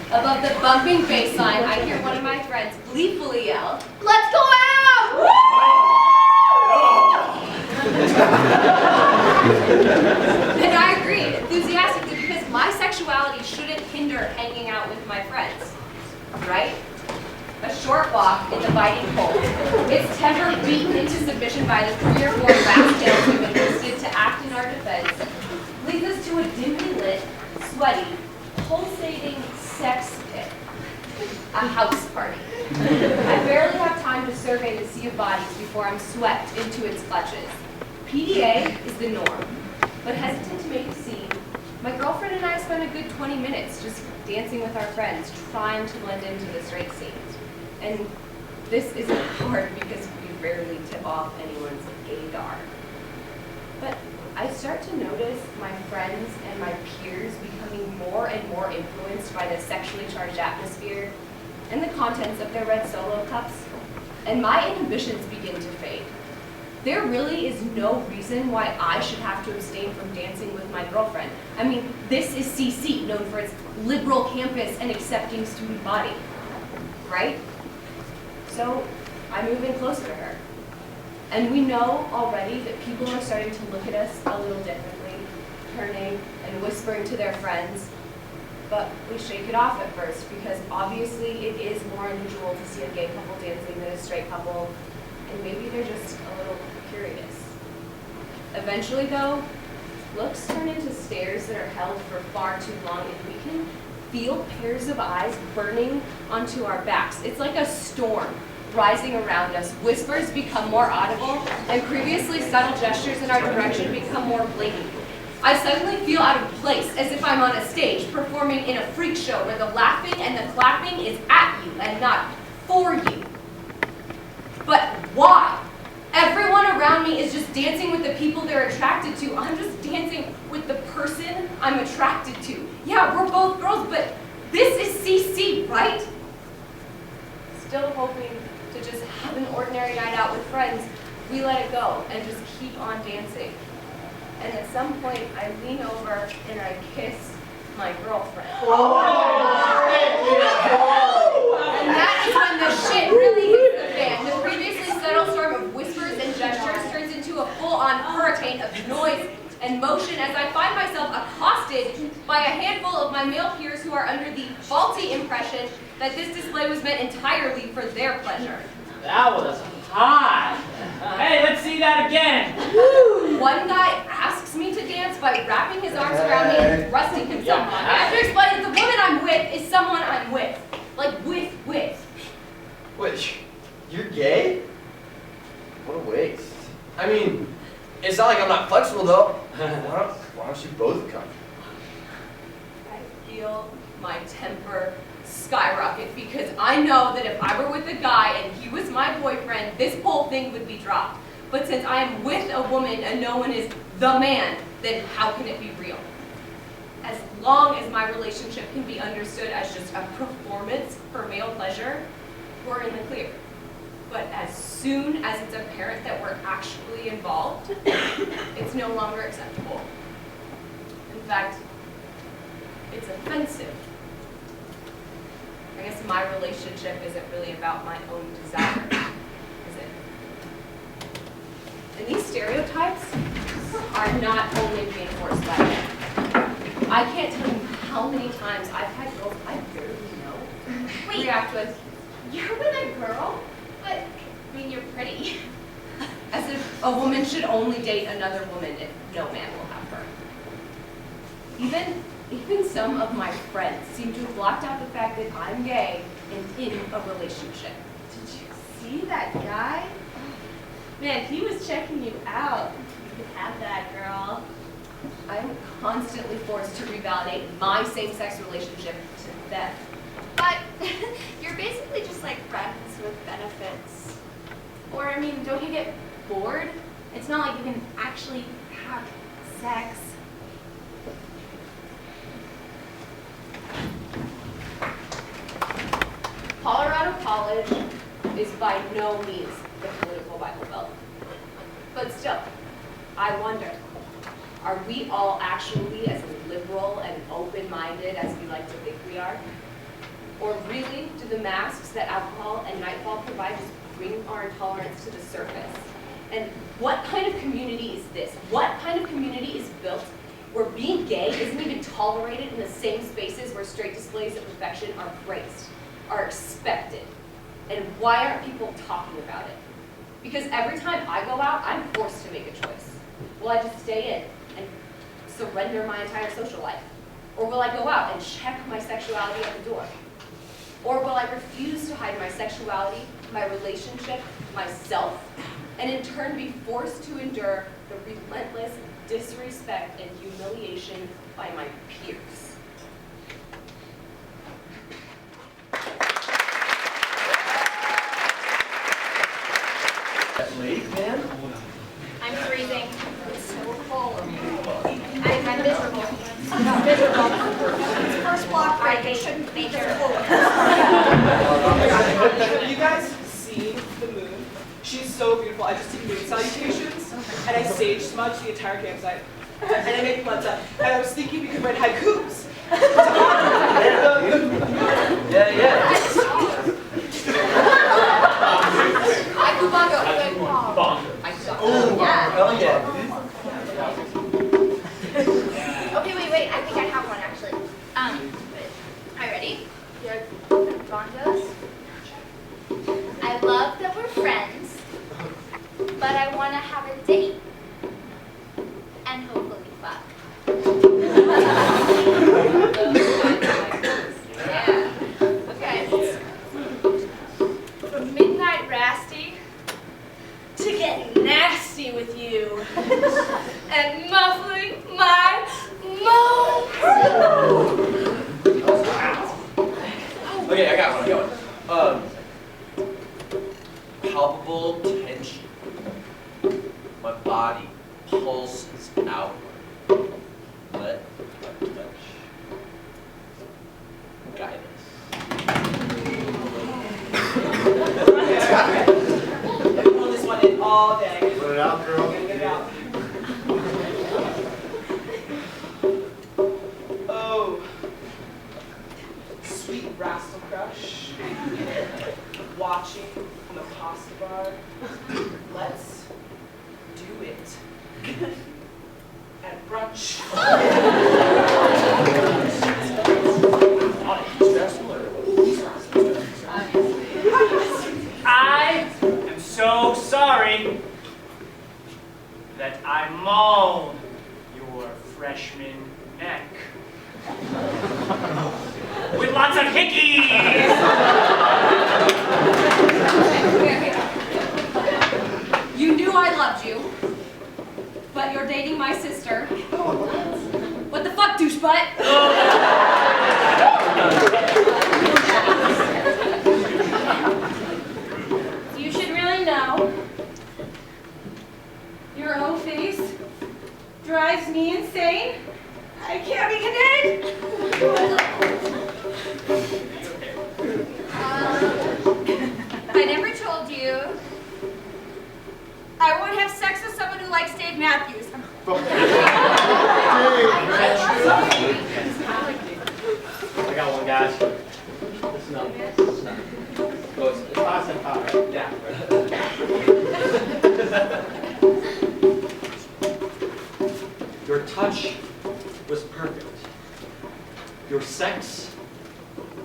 Above the bumping bass line, I hear one of my friends gleefully yell, "Let's go out!" And I agree, enthusiastically, because my sexuality shouldn't hinder hanging out with my friends, right? A short walk in the biting cold, its temper beaten into submission by the 3 or 4 rat-tails we've enlisted to act in our defense, leads us to a dimly lit, sweaty, pulsating sex pit, a house party. I barely have time to survey the sea of bodies before I'm swept into its clutches. PDA is the norm, but hesitant to make a scene, my girlfriend and I spent a good 20 minutes just dancing with our friends, trying to blend into the straight scenes. And this isn't hard because we rarely tip off anyone's gaydar. But I start to notice my friends and my peers becoming more and more influenced by the sexually charged atmosphere and the contents of their red Solo cups, and my inhibitions begin to fade. There really is no reason why I should have to abstain from dancing with my girlfriend. I mean, this is CC, known for its liberal campus and accepting student body, right? So I move in closer to her. And we know already that people are starting to look at us a little differently, turning and whispering to their friends. But we shake it off at first because obviously it is more unusual to see a gay couple dancing than a straight couple, and maybe they're just a little curious. Eventually though, looks turn into stares that are held for far too long, and we can feel pairs of eyes burning onto our backs. It's like a storm rising around us. Whispers become more audible, and previously subtle gestures in our direction become more blatant. I suddenly feel out of place, as if I'm on a stage performing in a freak show where the laughing and the clapping is at you and not for you. But why? Everyone around me is just dancing with the people they're attracted to. I'm just dancing with the person I'm attracted to. Yeah, we're both girls, but this is CC, right? Still hoping to just have an ordinary night out with friends, we let it go and just keep on dancing. And at some point, I lean over and I kiss my girlfriend. And that is when the shit really hits the fan. The previously subtle storm of whispers and gestures turns into a full-on hurricane of noise and motion as I find myself accosted by a handful of my male peers who are under the faulty impression that this display was meant entirely for their pleasure. That was hot. Hey, let's see that again. One guy asks me to dance by wrapping his arms around me and thrusting himself on me. I have to explain that the woman I'm with is someone I'm with. Like, with. Wait, you're gay? What a waste. I mean, it's not like I'm not flexible though. Why don't you both come? I feel my temper skyrocket because I know that if I were with a guy and he was my boyfriend, this whole thing would be dropped. But since I am with a woman and no one is the man, then how can it be real? As long as my relationship can be understood as just a performance for male pleasure, we're in the clear. But as soon as it's apparent that we're actually involved, it's no longer acceptable. In fact, it's offensive. I guess my relationship isn't really about my own desire, is it? And these stereotypes are not only reinforced by men. I can't tell you how many times I've had girls I barely know react with, You're with a girl? But, I mean, you're pretty. as if a woman should only date another woman if no man will have her. Even some of my friends seem to have blocked out the fact that I'm gay and in a relationship. Did you see that guy? Man, he was checking you out. You could have that, girl. I'm constantly forced to revalidate my same-sex relationship to them. But you're basically just like friends with benefits. Or, I mean, don't you get bored? It's not like you can actually have sex. Colorado College is by no means the political Bible Belt. But still, I wonder, are we all actually as liberal and open-minded as we like to think we are? Or really, do the masks that alcohol and nightfall provide just bring our intolerance to the surface? And what kind of community is this? What kind of community is built where being gay isn't even tolerated in the same spaces where straight displays of affection are praised, are expected? And why aren't people talking about it? Because every time I go out, I'm forced to make a choice. Will I just stay in and surrender my entire social life? Or will I go out and check my sexuality at the door? Or will I refuse to hide my sexuality, my relationship, myself, and in turn be forced to endure the relentless disrespect and humiliation by my peers? That lake, man? I'm freezing. It's so cold. I'm miserable. First block break, they shouldn't be there. Have you guys seen the moon? She's so beautiful. I just did moon salutations, and I sage smudged the entire campsite. And I made pizza. And I was thinking we could write haikus. Yeah. Haiku bongo. I suck. Hell yeah. Okay, wait. I think I have one actually. Are you ready? Your bongos. I love that we're friends, but I want to have a date. And hopefully fuck. Yeah. Okay. Midnight Rasty to get nasty with you and muffling my moans. Okay, I got one. Palpable tension. My body pulses outward. Let my touch guide us. Everyone, this one in all all day. Put it out, girl. Get it out. Oh, sweet rascal crush. Watching from the pasta bar. Let's do it. At brunch. I am so sorry that I mauled your freshman neck. With lots of hickeys! You knew I loved you, but you're dating my sister. What the fuck, douchebutt? You should really know. Your own face drives me insane. I can't be contained. I never told you I won't have sex with someone who likes Dave Matthews. I got one, guys. Listen up. Listen up. Go, it's 5 cent pop, right? Yeah. Your touch was perfect. Your sex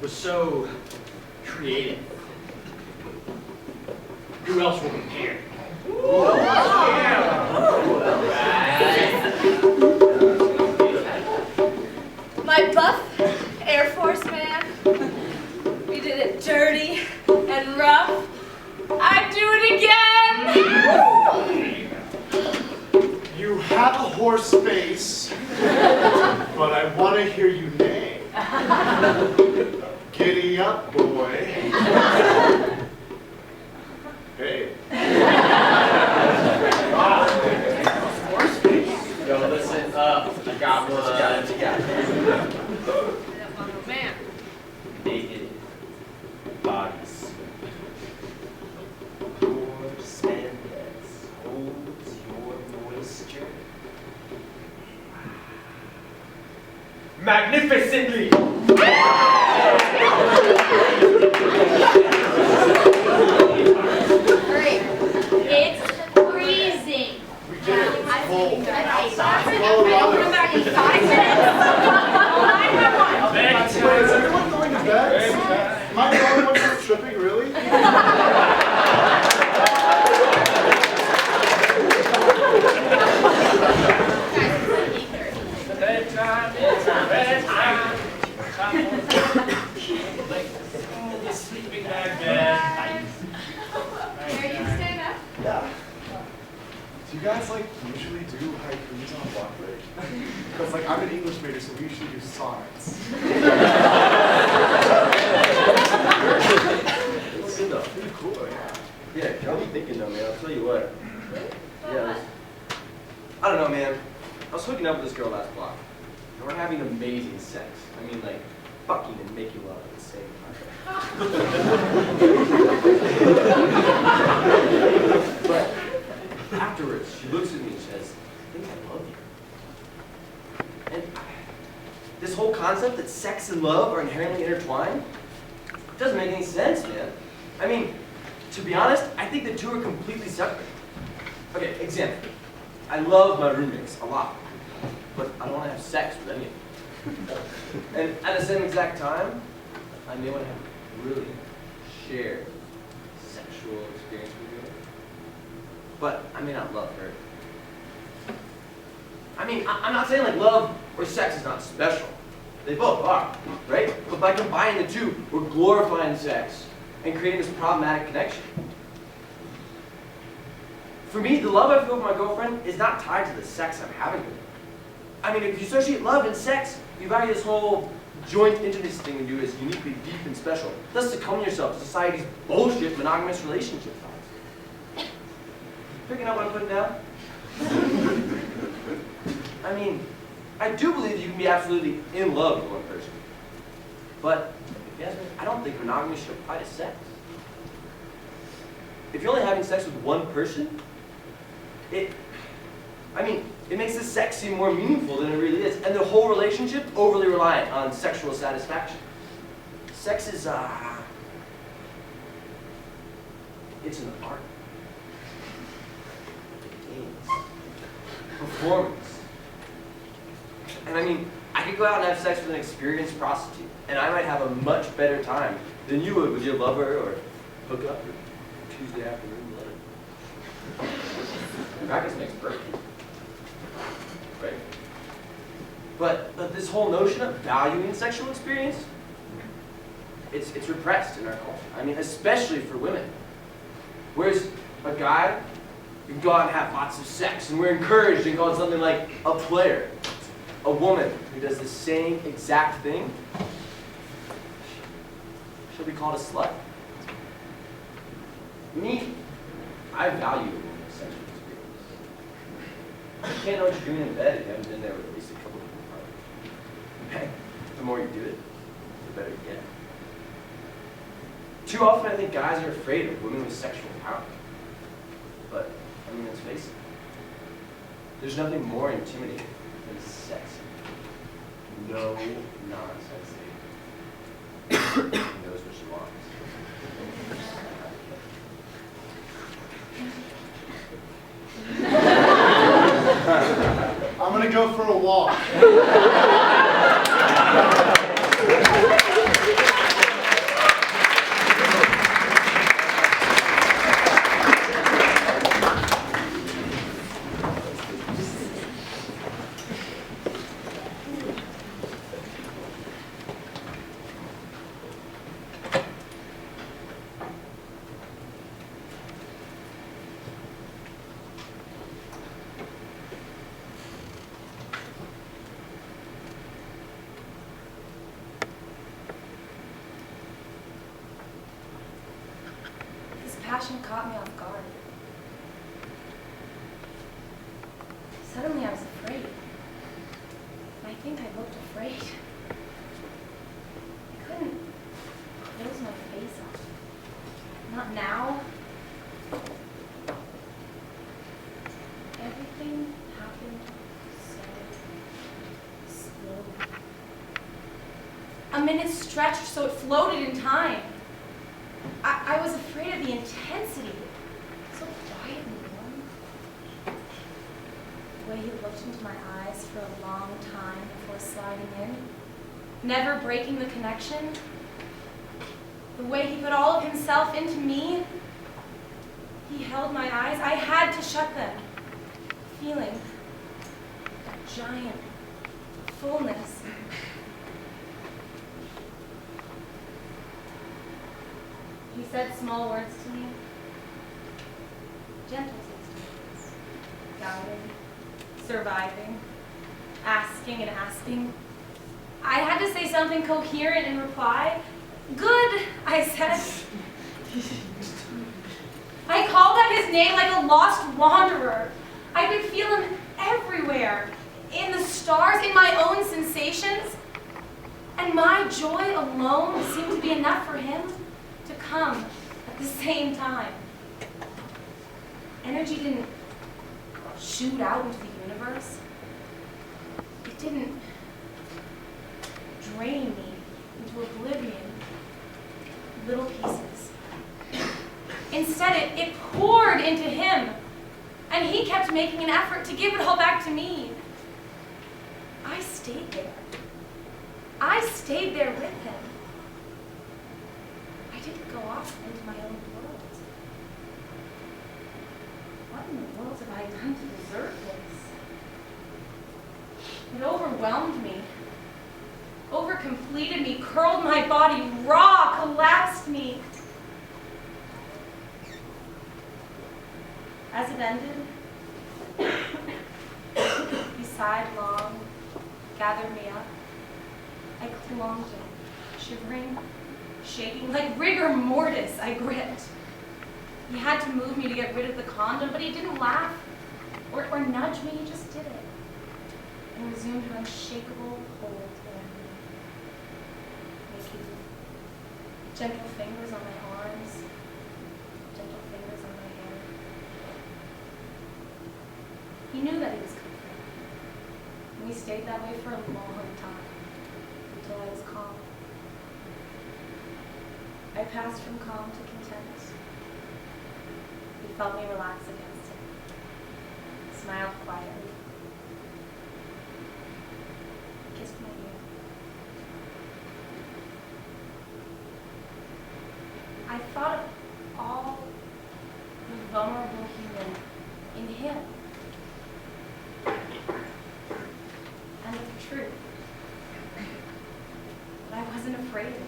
was so creative. Who else will compare? My buff Air Force man. We did it dirty and rough. I'd do it again. You have a horse face, but I want to hear you neigh. Giddy up, boy. Hey. Yo, listen up. I got one. Man. Naked bodies. Your spandex holds your moisture magnificently. Great. It's freezing. We did it. It's cold. I Colorado. don't come back in 5 minutes. Wait, is everyone going to bed? Am I the only one who's tripping, really? Bedtime, bedtime. The sleeping bag bed. Are you staying up? Yeah. Do you guys usually do haikus on a block break? Because I'm an English major, so we usually do sonnets. It's good though. Pretty cool, yeah. Yeah, got me thinking though, man. I'll tell you what. Yeah, I don't know, man. I was hooking up with this girl last block. And we're having amazing sex. I mean, fucking and making love at the same time. But afterwards, she looks at me and says, I think I love you. And this whole concept that sex and love are inherently intertwined doesn't make any sense, man. I mean, to be honest, I think the two are completely separate. Okay, example. I love my roommates a lot, but I don't want to have sex with any of them. And at the same exact time, I may want to have really shared sexual experience with you. But I may not love her. I mean, I'm not saying love or sex is not special. They both are, right? But by combining the two, we're glorifying sex and creating this problematic connection. For me, the love I feel for my girlfriend is not tied to the sex I'm having with her. I mean, if you associate love and sex, you value this whole joint intimacy thing we do as uniquely deep and special, thus succumbing yourself to society's bullshit monogamous relationship thoughts. Picking up what I'm putting down? I mean, I do believe you can be absolutely in love with one person. But, if you ask me, I don't think monogamy should apply to sex. If you're only having sex with one person, It makes the sex seem more meaningful than it really is, and the whole relationship overly reliant on sexual satisfaction. Sex is, it's an art. Games. Performance. And I could go out and have sex with an experienced prostitute, and I might have a much better time than you would with your lover or hook up or Tuesday afternoon letter. Practice makes perfect. Right? But this whole notion of valuing sexual experience, it's repressed in our culture. Especially for women. Whereas a guy, you can go out and have lots of sex, and we're encouraged and called something like a player. A woman who does the same exact thing, she'll be called a slut. Me, I value a woman's sexual experience. You can't know what you're doing in bed if you haven't been there with at least a couple of people. Okay? The more you do it, the better you get. Too often I think guys are afraid of women with sexual power. But, let's face it. There's nothing more intimidating than sex. No nonsense. She knows what she wants. I'm gonna go for a walk. Passion caught me off guard. Suddenly I was afraid. I think I looked afraid. I couldn't close my face off. Not now. Everything happened so slowly. A minute stretched so it floated in time. I was afraid of the intensity, so quiet and warm. The way he looked into my eyes for a long time before sliding in, never breaking the connection. The way he put all of himself into me. He held my eyes. I had to shut them, feeling a giant fullness. He said small words to me, gentle things, guiding, surviving, asking and asking. I had to say something coherent in reply. Good, I said. I called out his name like a lost wanderer. I could feel him everywhere, in the stars, in my own sensations. And my joy alone seemed to be enough for him to come at the same time. Energy didn't shoot out into the universe. It didn't drain me into oblivion, little pieces. Instead, it poured into him, and he kept making an effort to give it all back to me. I stayed there. I stayed there with him. I didn't go off into my own world. What in the world have I done to deserve this? It overwhelmed me, overcompleted me, curled my body raw, collapsed me. As it ended, he sighed long, gathered me up. I clung to him, shivering, shaking, like rigor mortis, I gripped. He had to move me to get rid of the condom, but he didn't laugh or nudge me, he just did it. And resumed an unshakable hold over me. Making gentle fingers on my arms, gentle fingers on my hair. We stayed that way for a long time, until I was calm. I passed from calm to content. He felt me relax against him, smiled quietly, kissed my ear. I thought of all the vulnerable human in him, and of the truth. But I wasn't afraid of it.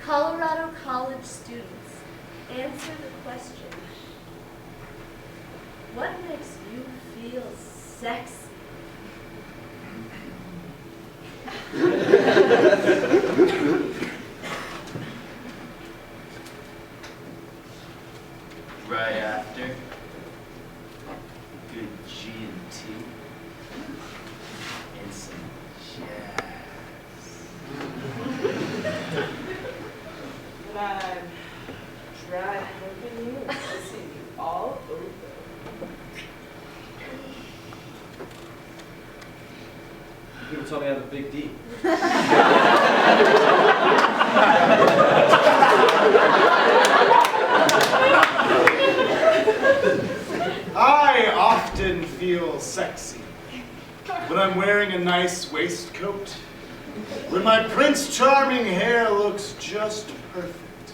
Colorado College students, answer the question. What makes you feel sexy? Right after, good G&T and some jazz. But I'm dry humping you and kissing you all over. People tell me I have a big D. I often feel sexy when I'm wearing a nice waistcoat, when my Prince Charming hair looks just perfect,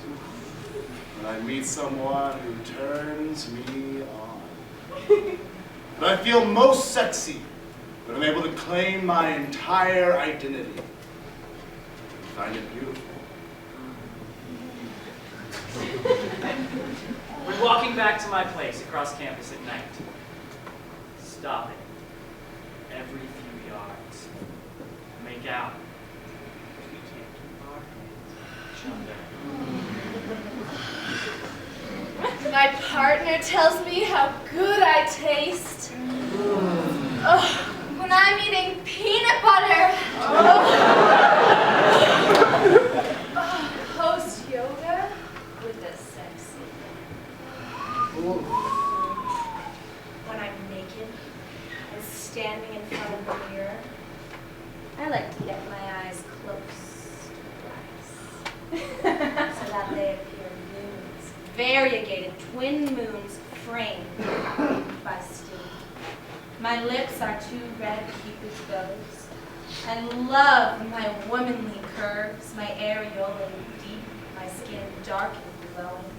when I meet someone who turns me on. But I feel most sexy when I'm able to claim my entire identity. I find it beautiful. When walking back to my place across campus at night, stopping every few yards, make out. We can't keep our hands off each other. My partner tells me how good I taste. Oh, when I'm eating peanut butter. Oh, post yoga with the sexy. When I'm naked and standing in front of the mirror, I like to get my eyes close to the glass so that they appear moons, variegated twin moons framed by steam. My lips are two red Cupid's bows. I love my womanly curves, my areola deep, my skin dark and glowing.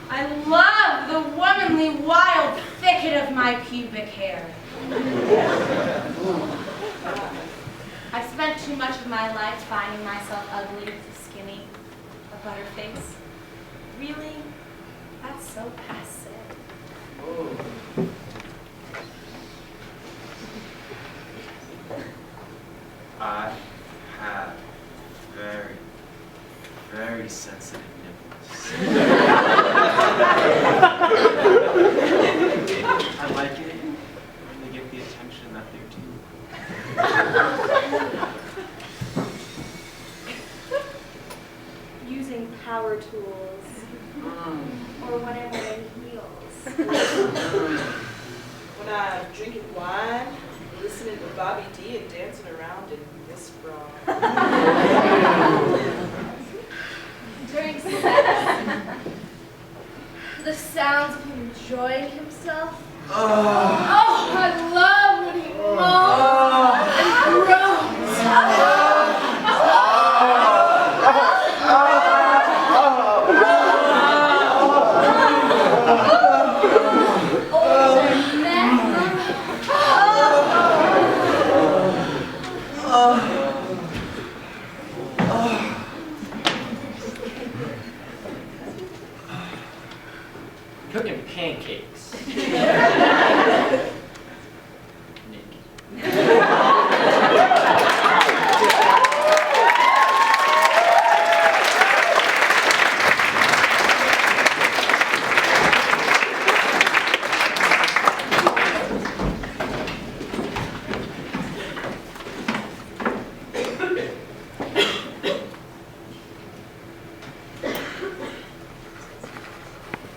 I love the womanly wild thicket of my pubic hair. I've spent too much of my life finding myself ugly, skinny, a butterface. Really? That's so passé. sensitive nipples. I like it when they get the attention that they're due. Using power tools. Or when I'm wearing heels. When I'm drinking wine, listening to Bobby D and dancing around in this bra. During sex, the sounds of him enjoying himself. Oh, I love when he moans and Cooking pancakes. Naked.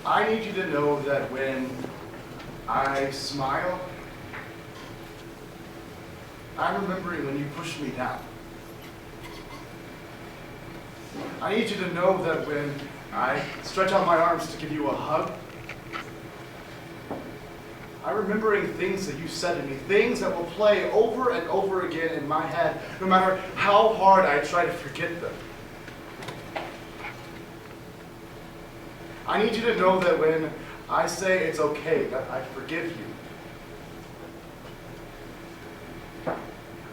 I need you to know that when I smile, I'm remembering when you pushed me down. I need you to know that when I stretch out my arms to give you a hug, I'm remembering things that you said to me, things that will play over and over again in my head, no matter how hard I try to forget them. I need you to know that when I say it's okay, that I forgive you.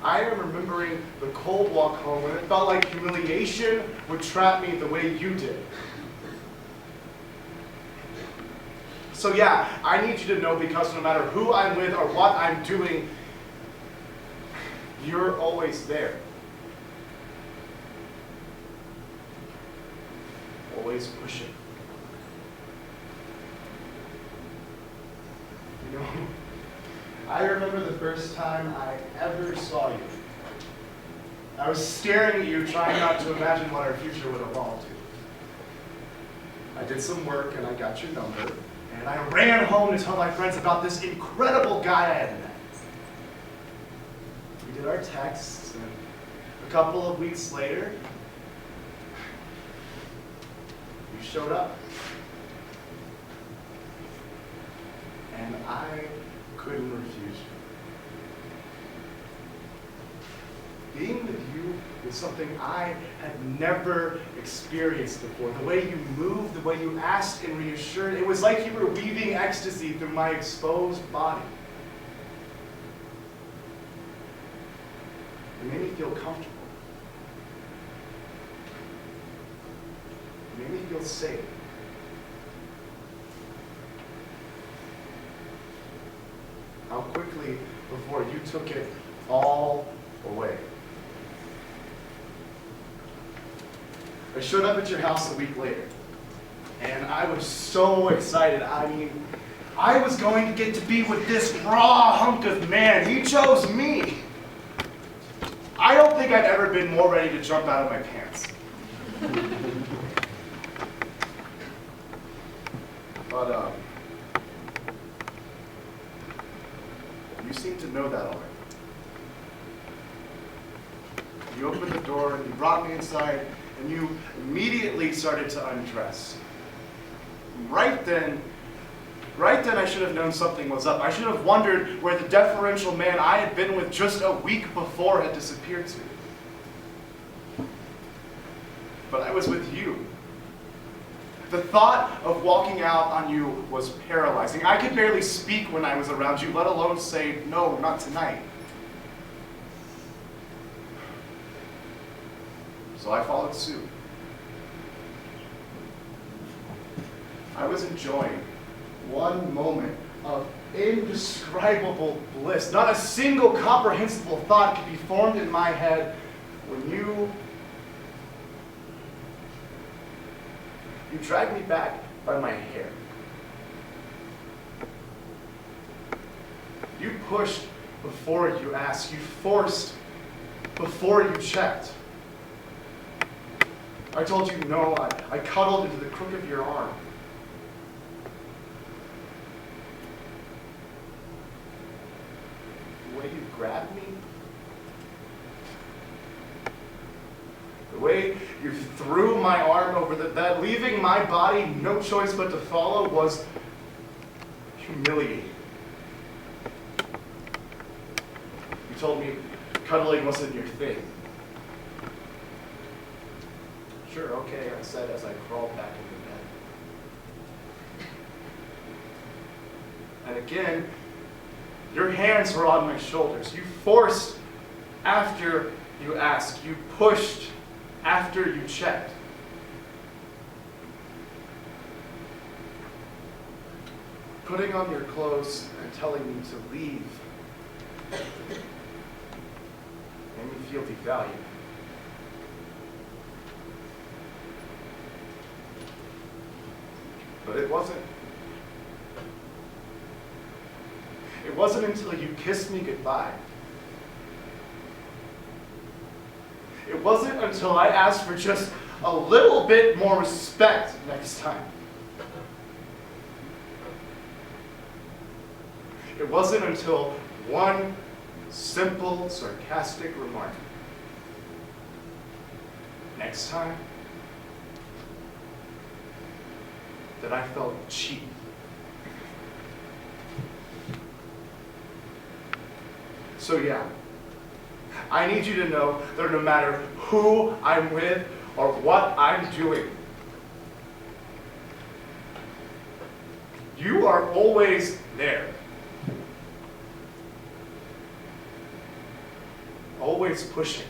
I am remembering the cold walk home when it felt like humiliation would trap me the way you did. So yeah, I need you to know, because no matter who I'm with or what I'm doing, you're always there. Always pushing. You know, I remember the first time I ever saw you. I was staring at you, trying not to imagine what our future would evolve to. I did some work and I got your number, and I ran home to tell my friends about this incredible guy I had met. We did our texts, and a couple of weeks later, you showed up. And I couldn't refuse you. Being with you was something I had never experienced before. The way you moved, the way you asked and reassured, it was like you were weaving ecstasy through my exposed body. It made me feel comfortable. It made me feel safe. How quickly before you took it all away. I showed up at your house a week later, and I was so excited. I mean, I was going to get to be with this raw hunk of man. He chose me. I don't think I've ever been more ready to jump out of my pants. But, you seem to know that already. You opened the door and you brought me inside, and you immediately started to undress. Right then I should have known something was up. I should have wondered where the deferential man I had been with just a week before had disappeared to. But I was with you. The thought of walking out on you was paralyzing. I could barely speak when I was around you, let alone say, no, not tonight. So I followed suit. I was enjoying one moment of indescribable bliss. Not a single comprehensible thought could be formed in my head when you You dragged me back by my hair. You pushed before you asked. You forced before you checked. I told you no. I cuddled into the crook of your arm. The way you grabbed me, the way you threw my arm over the bed, leaving my body no choice but to follow, was humiliating. You told me cuddling wasn't your thing. Sure, okay, I said as I crawled back into bed. And again, your hands were on my shoulders. You forced after you asked. You pushed after you checked. Putting on your clothes and telling me to leave made me feel devalued. But it wasn't. It wasn't until you kissed me goodbye. It wasn't until I asked for just a little bit more respect next time. It wasn't until one simple, sarcastic remark. Next time, that I felt cheap. So yeah, I need you to know that no matter who I'm with or what I'm doing, you are always there. Always pushing.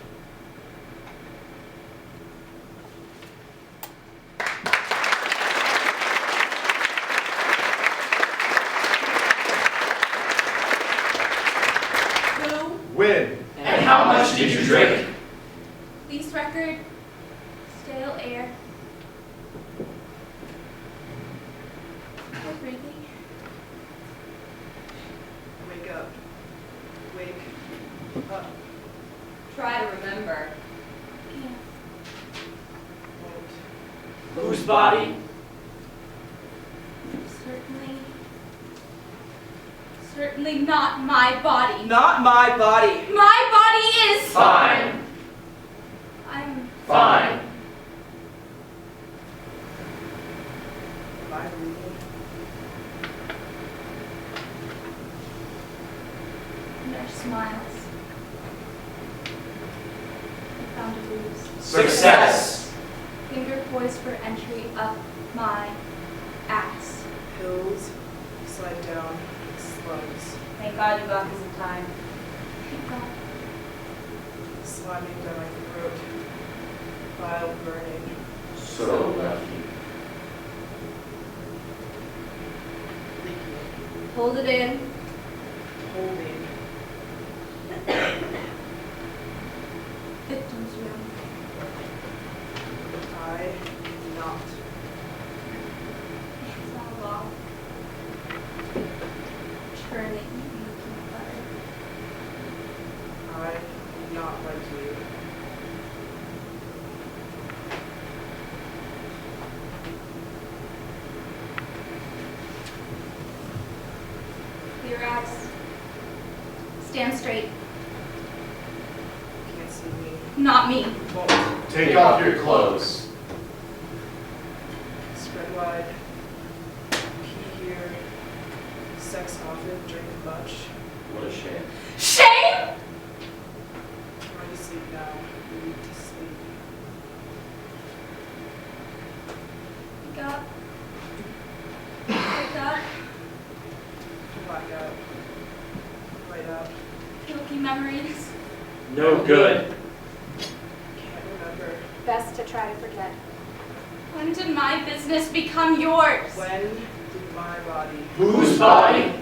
When? And how much did you drink? Police record, stale air. Still breathing. Wake up. Wake up. Try to remember. Won't. Whose body? Certainly not my body. Not my body. My body is Fine. I'm Fine. Am I breathing? Nurse smiles. I found a bruise. Success. Finger poised for entry up my ass. Pills. Slide down. Slugs. Thank God you got this in time. Thank God. Slamming down my throat. Bile burning. So lucky. Leaking. Hold it in. Holding. Victim's room. I not. It's not long. Churning, making butter. I not like you. Clear eyes. Stand straight. Can't see me. Not me. Won't. Take off your clothes. Spread wide. Pee here. Sex often. Drink much. What a shame. Shame! Trying to sleep now. We need to sleep. Wake up. Wake up. Black out. White out. Guilty memories. No good. Can't remember. Best to try to forget. When did my business become yours? When did my body Whose body?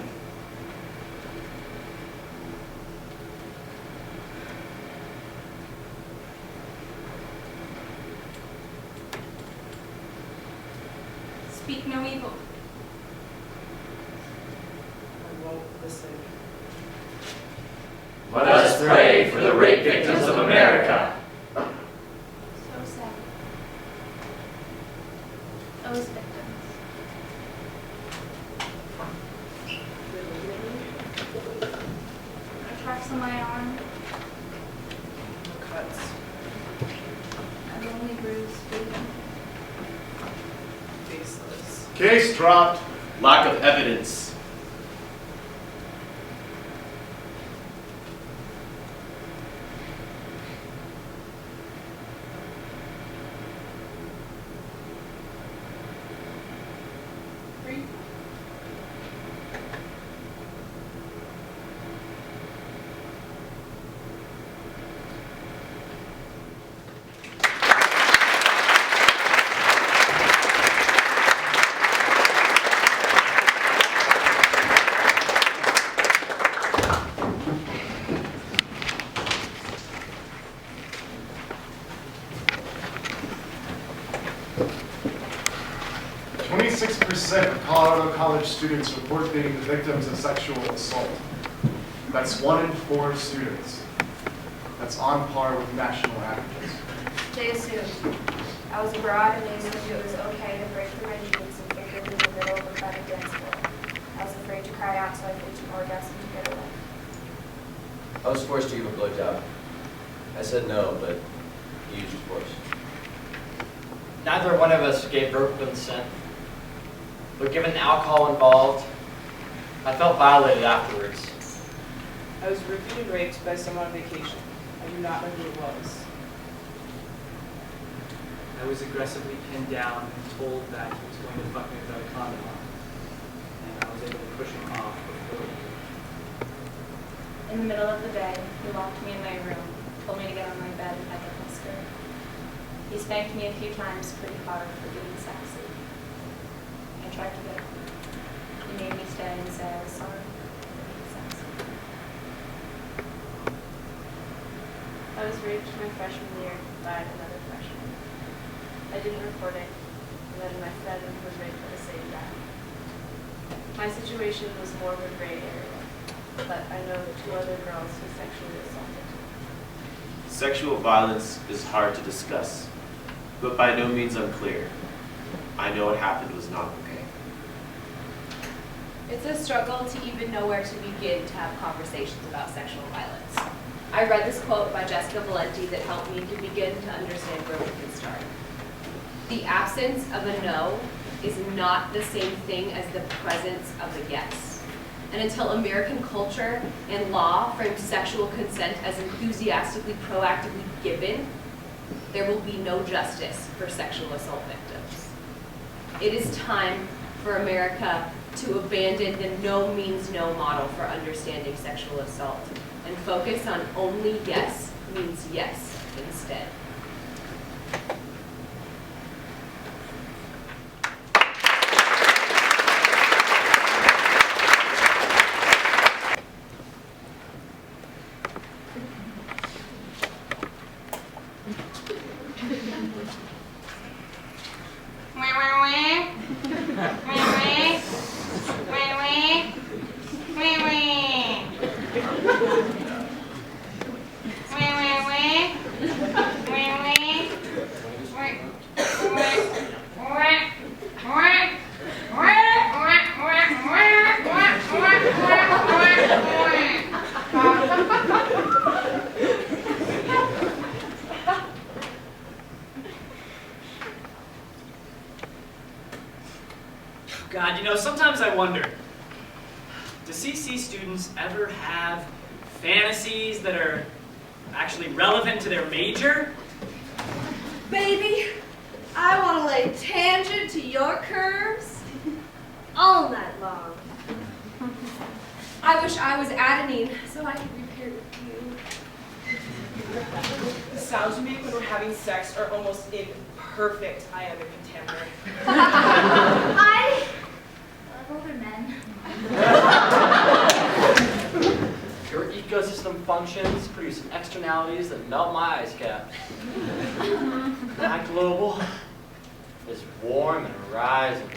Let us pray for the rape victims of America. So sad. Those victims. Tracks on my arm, Cuts. a lonely bruised feet. Faceless. Case dropped. Lack of evidence. Of Colorado College students report being the victims of sexual assault. That's 1 in 4 students. That's on par with national averages. They assumed I was abroad, and they assumed it was okay to break through my jeans and figure in the middle of a crowded dance floor. I was afraid to cry out, so I faked an orgasm to get away. I was forced to give a blowjob. I said no, but he used force. Neither one of us gave verbal consent. But given the alcohol involved, I felt violated afterwards. I was roofied and raped by someone on vacation. I do not know who it was. I was aggressively pinned down and told that he was going to fuck me without a condom on. And I was able to push him off before. In the middle of the day, he locked me in my room, told me to get on my bed and peck at my skirt. He spanked me a few times pretty hard for being sexy. I tried to get home. He made me stay and say I was sorry for being sexy. I was raped my freshman year by another freshman. I didn't report it, and then my friend was raped by the same guy. My situation was more of a gray area, but I know the 2 other girls who sexually assaulted me. Sexual violence is hard to discuss, but by no means unclear. I know what happened was not okay. It's a struggle to even know where to begin to have conversations about sexual violence. I read this quote by Jessica Valenti that helped me to begin to understand where we can start. The absence of a no is not the same thing as the presence of a yes. And until American culture and law frame sexual consent as enthusiastically, proactively given, there will be no justice for sexual assault victims. It is time for America to abandon the no means no model for understanding sexual assault and focus on only yes means yes instead. God, you know, sometimes I wonder, do CC students ever have fantasies that are actually relevant to their major? Baby, I want to lay tangent to your curves all night long. I wish I was adenine so I could be paired with you. The sounds you make when we're having sex are almost in perfect iambic pentameter. I love older men. Your ecosystem functions producing externalities that melt my ice cap. My global is warm and rising.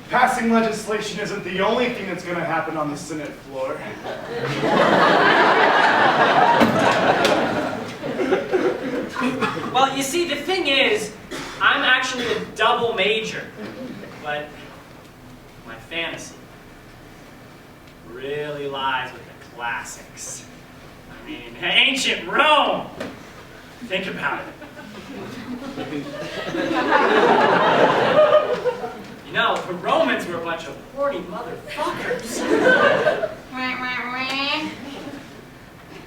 Passing legislation isn't the only thing that's going to happen on the Senate floor. Well, you see, the thing is, I'm actually a double major, but my fantasy really lies with the classics. I mean, ancient Rome. Think about it. You know, the Romans were a bunch of horny motherfuckers.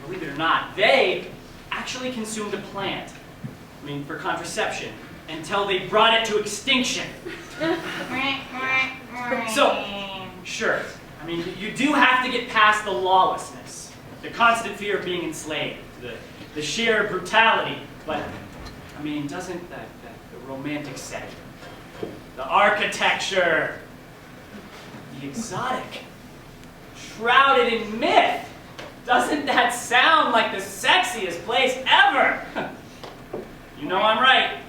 Believe it or not, they actually consumed a plant, for contraception, until they brought it to extinction. So, sure, you do have to get past the lawlessness, the constant fear of being enslaved, the sheer brutality, but, doesn't the romantic setting, the architecture, the exotic, shrouded in myth, doesn't that sound like the sexiest place ever? You know I'm right.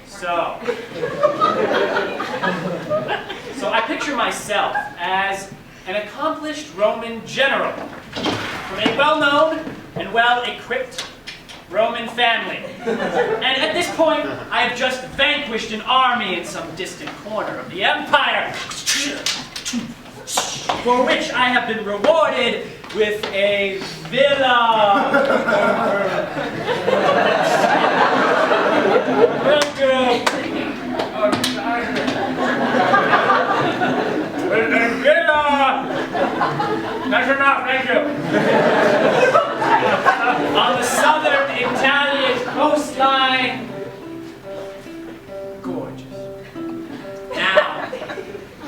So I picture myself as an accomplished Roman general from a well-known and well-equipped Roman family. And at this point, I've just vanquished an army in some distant corner of the empire, for which I have been rewarded with a villa. Thank you. A villa. That's enough, thank you. On the southern Italian coastline. Gorgeous. Now,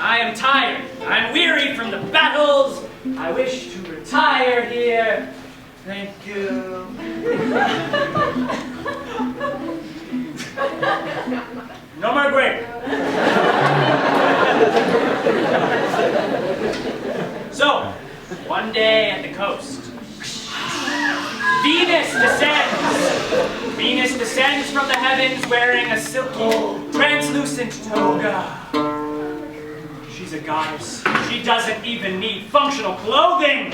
I am tired. I'm weary from the battles. I wish to retire here. Thank you. No more break. So, one day at the coast, Venus descends. Venus descends from the heavens wearing a silky, translucent toga. She's a goddess. She doesn't even need functional clothing.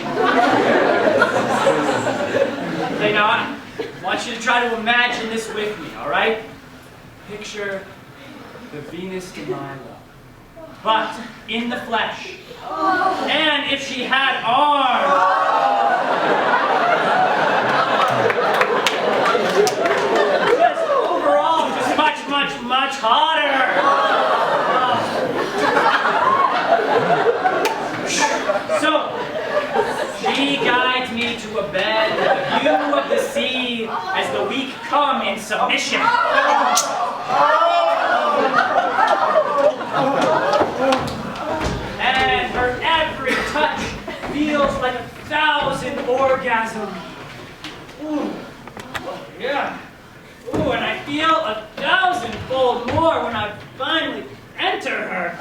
Okay, now I want you to try to imagine this with me, all right? Picture the Venus de Milo, but in the flesh. And if she had arms. Just overall, just much hotter. So, she guides me to a bed with a view of the sea as the weak come in submission. And her every touch feels like 1,000 orgasms. Ooh, yeah. Ooh, and I feel 1,000-fold more when I finally enter her.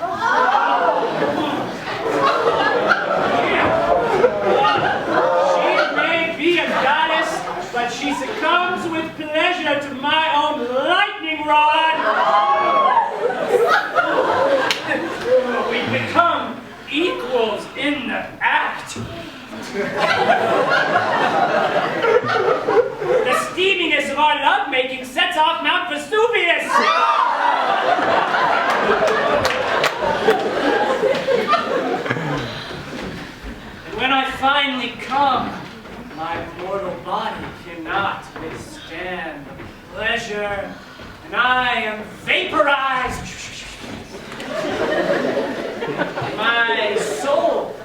She may be a goddess, but she succumbs with pleasure to my own lightning rod. We become equals in the act. The steaminess of our lovemaking sets off Mount Vesuvius. And when I finally come, my mortal body cannot withstand the pleasure, and I am vaporized. My soul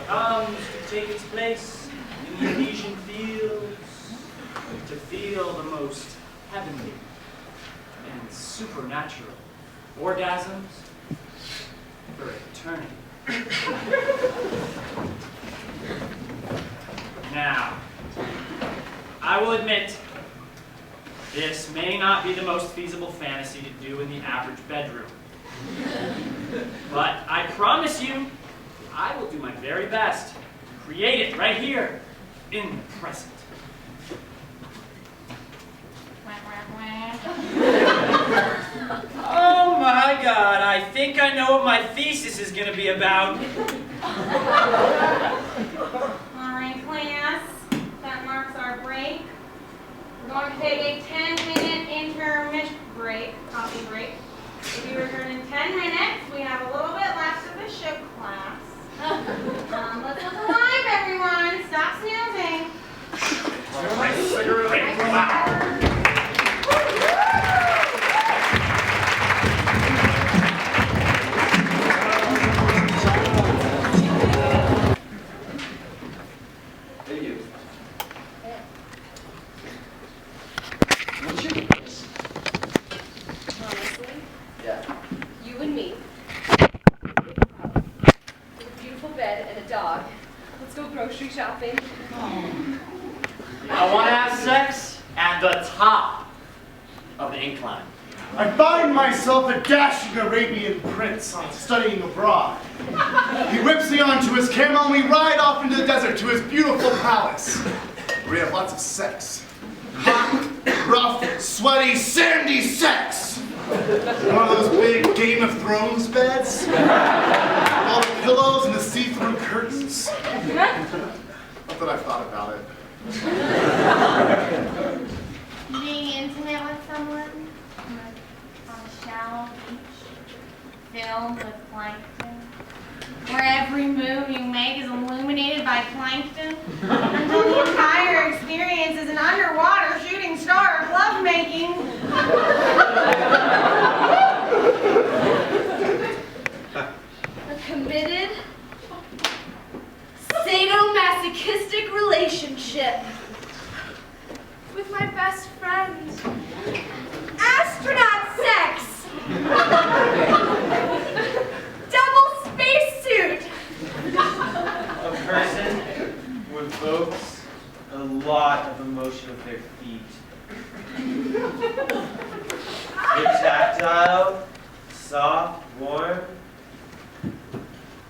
comes to take its place in the Elysian fields, to feel the most heavenly and supernatural orgasms for eternity. Now, I will admit, this may not be the most feasible fantasy to do in the average bedroom. But I promise you, I will do my very best to create it right here in the present. thesis is gonna be about. All right, class, that marks our break. We're going to take a 10-minute intermission break, coffee break. If we return in 10 minutes, we have a little bit left of the show class. Let's look alive, everyone. Stop snoozing. Hey, you. What's your place? Honestly, Yeah. you and me. With a beautiful bed and a dog. Let's go grocery shopping. I want to have sex at the top of the incline. I find myself a dashing Arabian prince on studying abroad. He whips me onto his camel and we ride off into the desert to his beautiful palace, where we have lots of sex. Hot, rough, sweaty, sandy sex! One of those big Game of Thrones beds, with all the pillows and the see-through curtains. Not that I've thought about it. Being intimate with someone on a shallow beach filled with plankton, where every move you make is illuminated by plankton, until the entire experience is an underwater shooting star of lovemaking. A committed, sadomasochistic relationship with my best friend. Astronaut sex! Double spacesuit! A person who evokes a lot of emotion with their feet. They're tactile, soft, warm.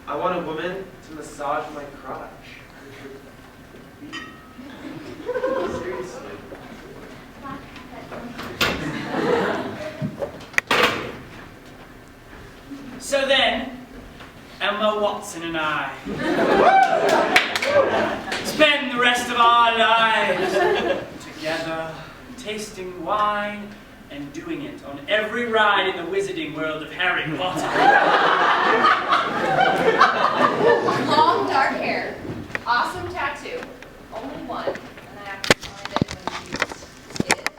I want a woman to massage my crotch. Seriously. So then, Emma Watson and I spend the rest of our lives together, tasting wine and doing it on every ride in the wizarding world of Harry Potter. Long dark hair, awesome tattoo, only one, and I have to find it when you use it,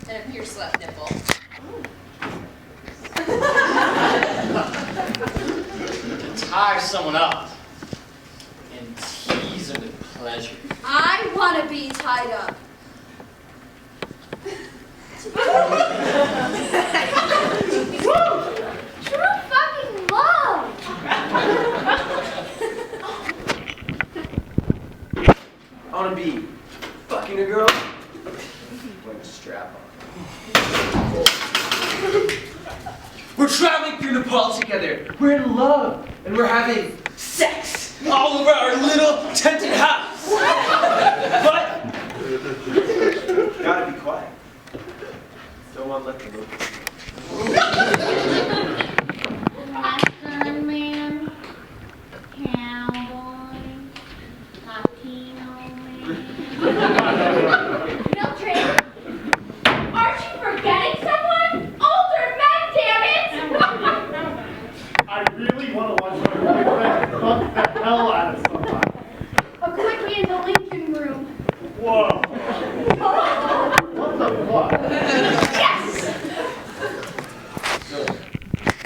and a pierced left nipple. To tie someone up and tease them with pleasure. I want to be tied up. True fucking love. I want to be fucking a girl wearing a strap on. We're traveling through Nepal together. We're in love, and we're having sex all over our little tented house. But gotta be quiet. Don't want to let the look. Western man, cowboy, Latino man. Mildred, aren't you forgetting someone? Older men, damn it! I really want to watch my boyfriend fuck the hell out of somebody. Or could we in the Lincoln room? Whoa. What the fuck? Yes! So,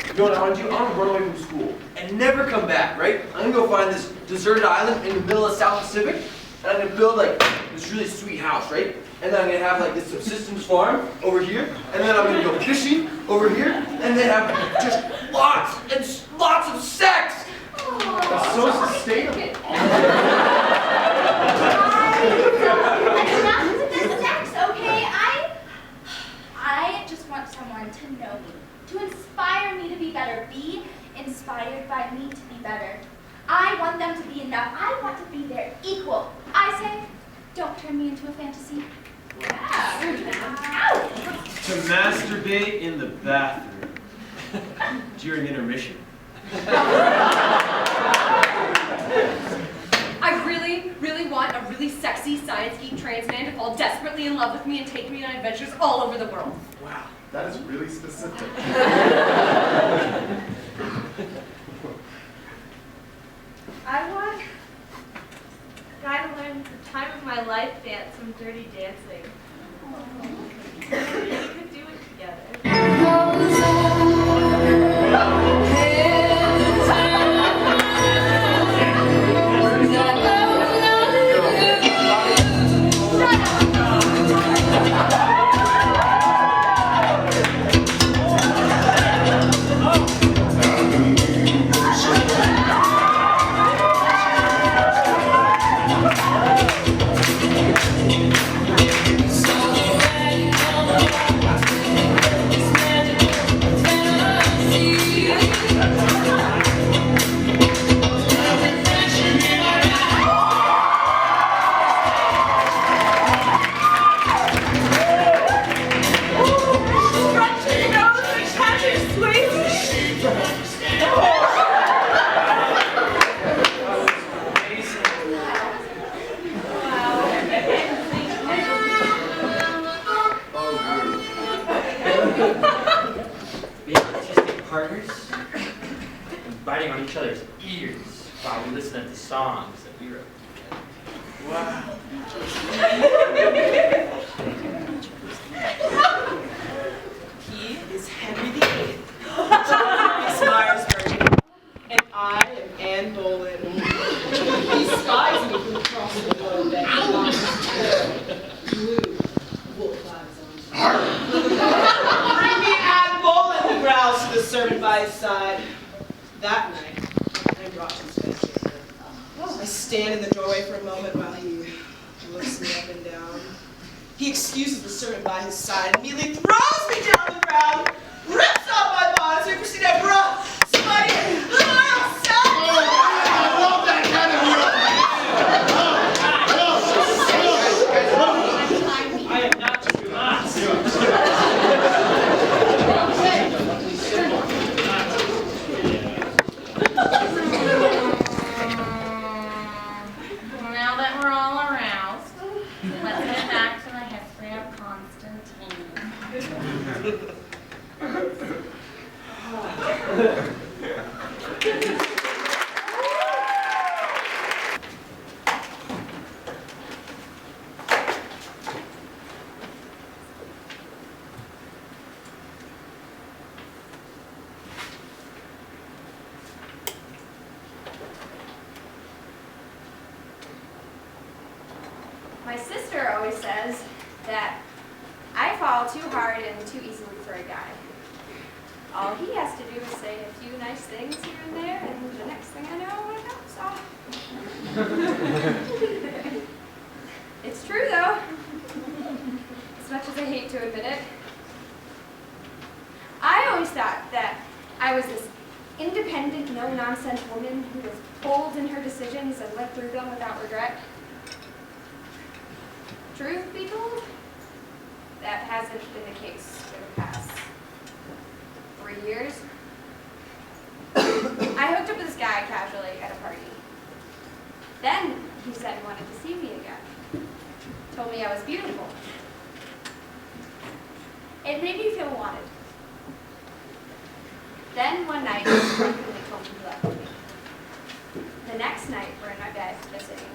you know what I want to do? I want to run away from school and never come back, right? I'm gonna go find this deserted island in the middle of South Pacific, and I'm gonna build like this really sweet house, right? And then I'm gonna have like this subsistence farm over here, and then I'm gonna go fishing over here, and then have just lots and lots of sex. That's so sustainable. Enough with this sex, okay? I just want someone to know me, to inspire me to be better, be inspired by me to be better. I want them to be enough. I want to be their equal. I say, don't turn me into a fantasy. To masturbate in the bathroom during intermission. I really, really want a really sexy science geek trans man to fall desperately in love with me and take me on adventures all over the world. Wow, that is really specific. I want a guy to learn the time of my life dance from Dirty Dancing. We could do it together. Being artistic partners and biting on each other's ears while we listen to the songs that we wrote together. Wow. He is Henry VIII, Julius Myersburg, and I am Anne Boleyn. He spies me from across the globe that blue wolf eyes on his Bring me Anne Boleyn, he growls to the servant by his side. That night, I am brought to his bedchamber. I stand in the doorway for a moment while he looks me up and down. He excuses the servant by his side and immediately throws me down the ground, rips off my bonnet, so you proceed to bra, somebody, little son! I love that kind of I am not too much. Now that we're all aroused, let's get back to the history of Constantine. My sister always says that I fall too hard and too easily for a guy. All he has to do is say a few nice things here and there, and the next thing I know, it knocks off. It's true, though. As much as I hate to admit it. I always thought that I was this independent, no-nonsense woman who was bold in her decisions and went through them without regret. Truth be told, that hasn't been the case for the past 3 years. I hooked up with this guy casually at a party. Then he said he wanted to see me again. Told me I was beautiful. It made me feel wanted. Then one night, he drunkenly told me he loved me. The next night, we're in my bed kissing.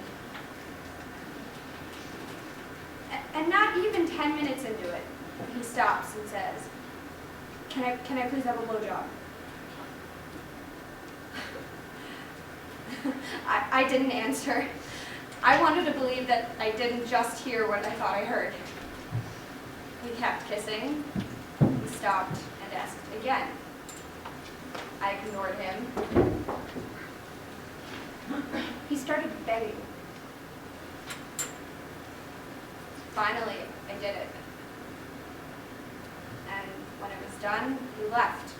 And not even 10 minutes into it, he stops and says, can I please have a blowjob? I didn't answer. I wanted to believe that I didn't just hear what I thought I heard. We kept kissing. He stopped and asked again. I ignored him. He started begging. Finally, I did it. And when it was done, he left.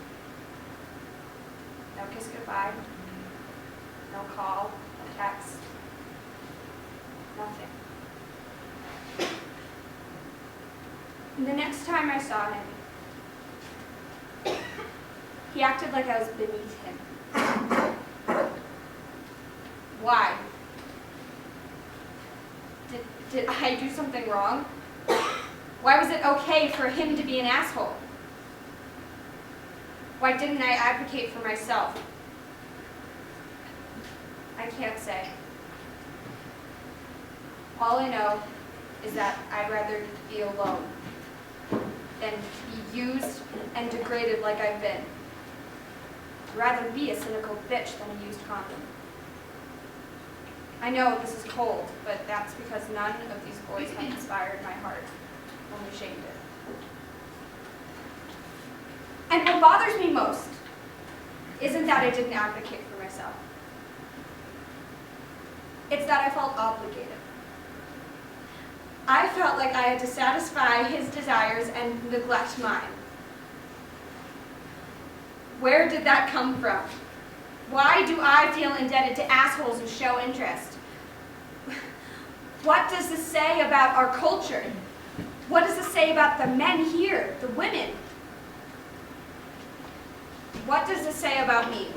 No kiss goodbye. No call, no text. Nothing. And the next time I saw him, He acted like I was beneath him. Why? Did I do something wrong? Why was it okay for him to be an asshole? Why didn't I advocate for myself? I can't say. All I know is that I'd rather be alone than be used and degraded like I've been. I'd rather be a cynical bitch than a used condom. I know this is cold, but that's because none of these boys have inspired my heart, only shamed it. And what bothers me most isn't that I didn't advocate for myself. It's that I felt obligated. I felt like I had to satisfy his desires and neglect mine. Where did that come from? Why do I feel indebted to assholes who show interest? What does this say about our culture? What does this say about the men here, the women? What does this say about me?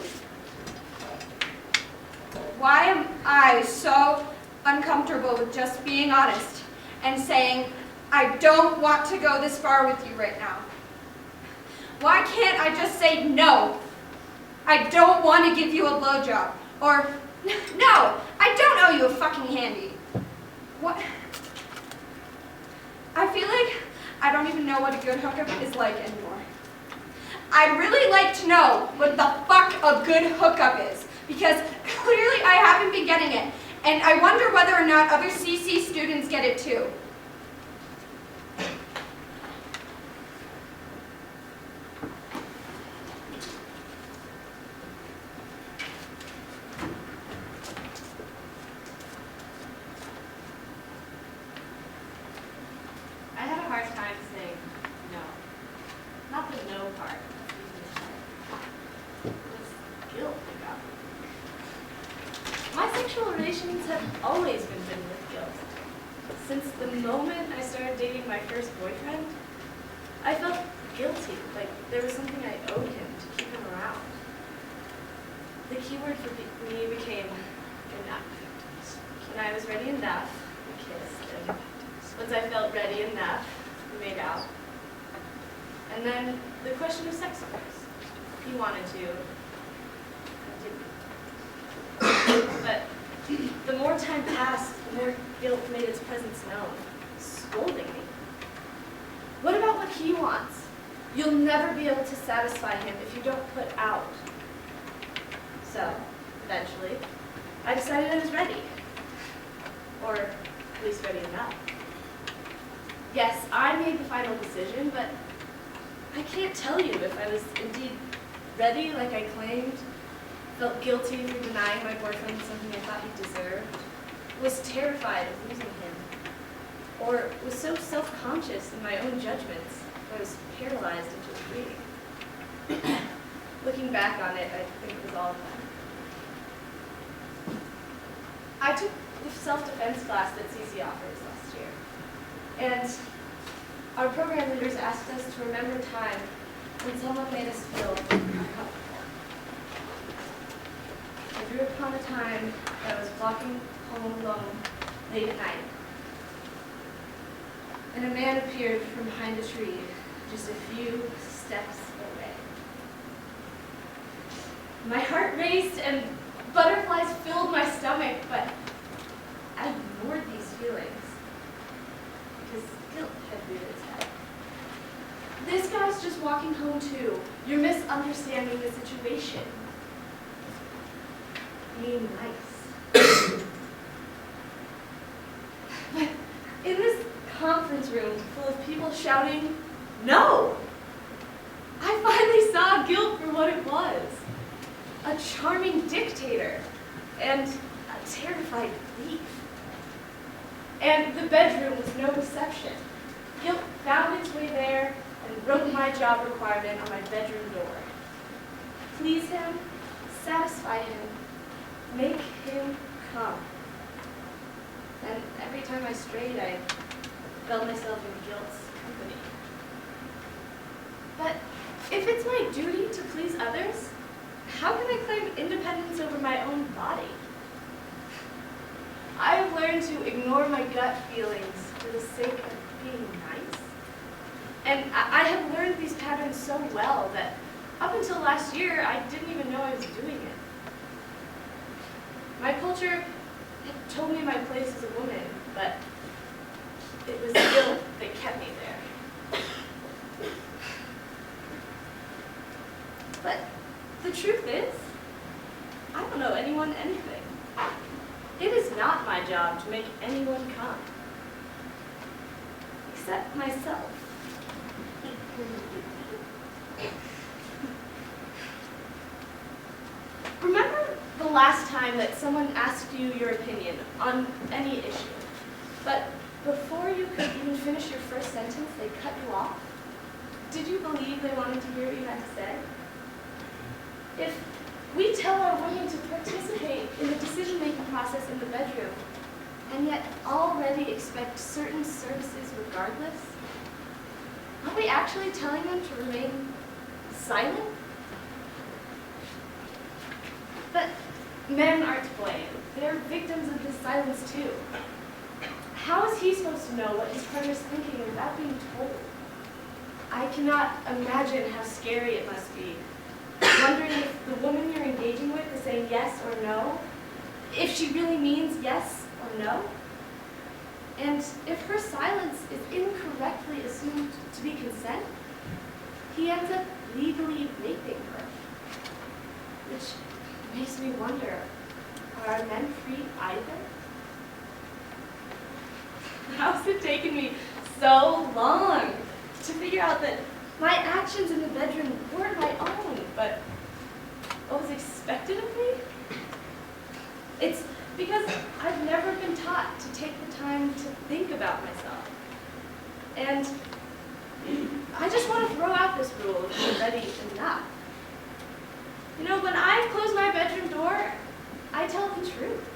Why am I so uncomfortable with just being honest and saying, I don't want to go this far with you right now? Why can't I just say no? I don't want to give you a blowjob. Or, no, I don't owe you a fucking handy. What? I feel like I don't even know what a good hookup is like anymore. I'd really like to know what the fuck a good hookup is, because clearly I haven't been getting it, and I wonder whether or not other CC students get it too. I had a hard time saying no. Not the no part. It was guilt that got me. My sexual relations have always been filled with guilt. Since the moment I started dating my first boyfriend, I felt guilty, like there was something I owed him to keep him around. The key word for me became enough. When I was ready enough, we kissed, and once I felt ready enough, we made out. And then the question of sex arose. He wanted to, I didn't. But the more time passed, the more guilt made its presence known, scolding me. What about what he wants? You'll never be able to satisfy him if you don't put out. So, eventually, I decided I was ready. Or at least ready enough. Yes, I made the final decision, but I can't tell you if I was indeed ready like I claimed, felt guilty for denying my boyfriend something I thought he deserved, was terrified of losing him, or was so self-conscious in my own judgments that I was paralyzed into agreeing. Looking back on it, I think it was all of that. I took the self-defense class that CC offers last year, and our program leaders asked us to remember time when someone made us feel uncomfortable. I drew upon a time that I was walking home alone late at night, and a man appeared from behind a tree just a few steps away. My heart raced and butterflies filled my stomach, but I ignored these feelings because guilt had reared its head. This guy's just walking home too. You're misunderstanding the situation. Being nice. But in this conference room full of people shouting, no! I finally saw guilt for what it was. A charming dictator and a terrified thief. And the bedroom was no exception. Guilt found its way there and wrote my job requirement on my bedroom door. Please him, satisfy him, make him come. And every time I strayed, I felt myself in guilt's company. But If it's my duty to please others, how can I claim independence over my own body? I've learned to ignore my gut feelings for the sake of being nice. And I have learned these patterns so well that up until last year, I didn't even know I was doing it. My culture had told me my place as a woman, but it was guilt that kept me there. But the truth is, I don't owe anyone anything. It is not my job to make anyone come, except myself. Remember the last time that someone asked you your opinion on any issue, but before you could even finish your first sentence, they cut you off? Did you believe they wanted to hear what you had to say? If we tell our women to participate in the decision-making process in the bedroom, and yet already expect certain services regardless, are we actually telling them to remain silent? But men are to blame. They're victims of this silence too. How is he supposed to know what his partner's thinking without being told? I cannot imagine how scary it must be, wondering if the woman you're engaging with is saying yes or no, if she really means yes or no, and if her silence is incorrectly assumed to be consent, he ends up legally raping her, which makes me wonder, are men free either? How's it taken me so long to figure out that my actions in the bedroom weren't my own, but what was expected of me? It's because I've never been taught to take the time to think about myself. And I just want to throw out this rule of already enough. You know, when I close my bedroom door, I tell the truth.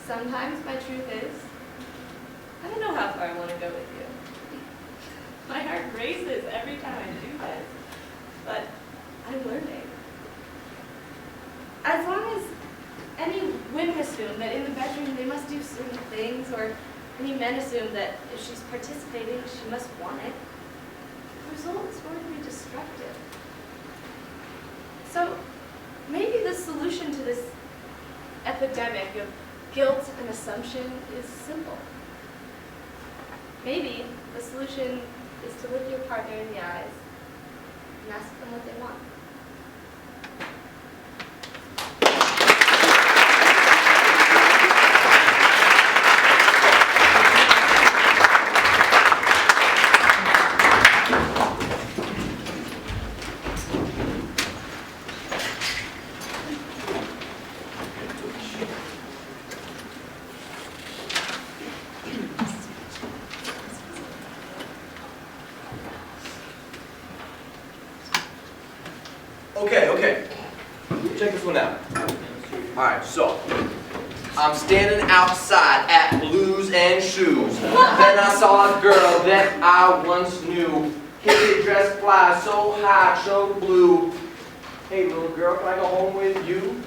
Sometimes my truth is, I don't know how far I want to go with you. My heart races every time I do this, but I'm learning. As long as any women assume that in the bedroom they must do certain things, or any men assume that if she's participating, she must want it, the result is going to be destructive. So maybe the solution to this epidemic of guilt and assumption is simple. Maybe the solution is to look your partner in the eyes and ask them what they want. Okay. Check this one out. Alright, so I'm standing outside at Blues and Shoes. Then I saw a girl that I once knew. Hippie dress fly, so high, so blue. Hey little girl, can I go home with you?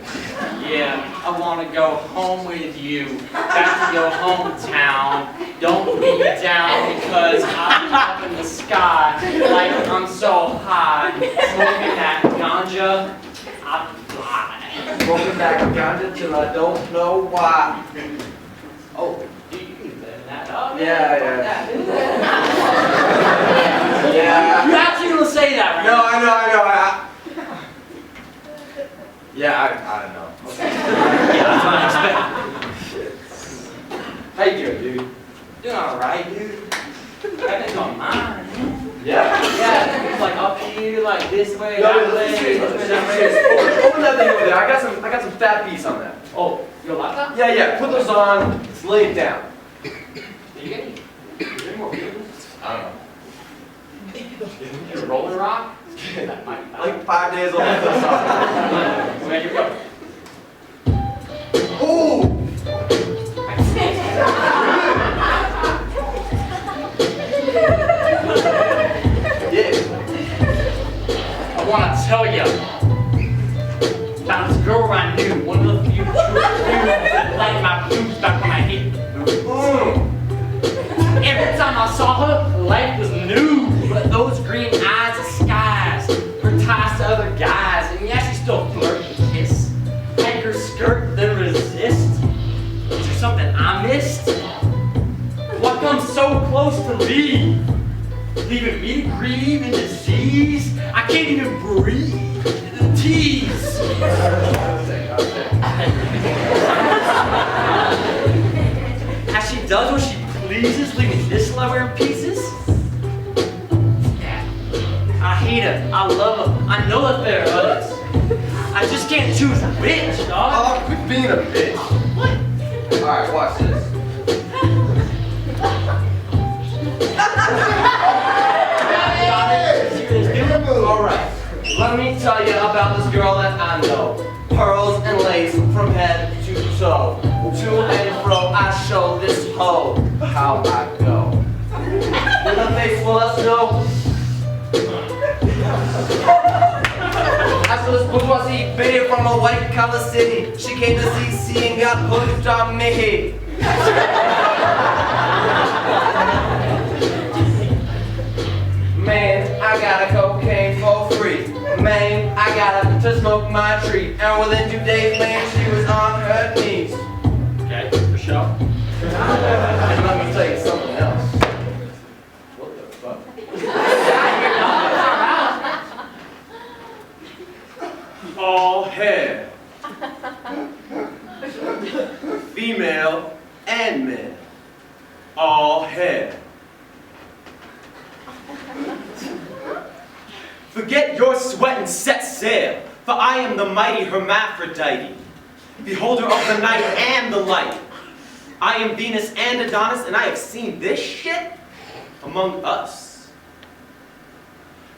Yeah, I want to go home with you. Back to your hometown. Don't beat me down because I'm up in the sky like I'm so high. Smoking that ganja, I'm fly. Smoking that ganja till I don't know why. Oh. You can bend that up. Yeah. You're actually going to say that, right? No, I know. Yeah, I don't know. Okay. Yeah, that's what I expected. How you doing, dude? Doing alright, dude. I think on mine. Yeah. Yeah, it's like up here, like this way, No, that way, let's this way, that way. Open that thing over there. I got some fat piece on that. Oh, your laptop? Yeah. Put those on. Let's lay it down. Are you getting? Is there more wheels? I You're rolling rock? don't know. Like 5 days old. Okay, here we go. Ooh! Yeah. want to tell you about this girl I knew, one of the few true that lighted my boobs back when I hated boobs. Every time I saw her, life was new. But those green eyes of skies, her ties to other guys, and yeah, she still flirt and kiss. Hike her skirt, then resist. Is there something I missed? What comes so close to leave? Leaving me to grieve in disease? I can't even breathe. Tease. As she does what she pleases, leaving this lover in pieces. Yeah. I hate her. I love her. I know that there are others. I just can't choose which, dog. Oh, quit being a bitch. What? Alright, watch this. Alright, let me tell you about this girl that I know. Pearls and lace from head to toe. To and fro, I show this hoe how I go. With a face full of snow. I saw this bourgeoisie babe from a white-collar city. She came to CC and got hooked on me. Man, I got a cocaine for free. Man, I got her to smoke my tree. And within 2 days, man, she was on her knees. Okay, for sure. And let me tell you something else. What the fuck? All hair. Female and male. All hair. Forget your sweat and set sail, for I am the mighty hermaphrodite, beholder of the night and the light. I am Venus and Adonis, and I have seen this shit among us.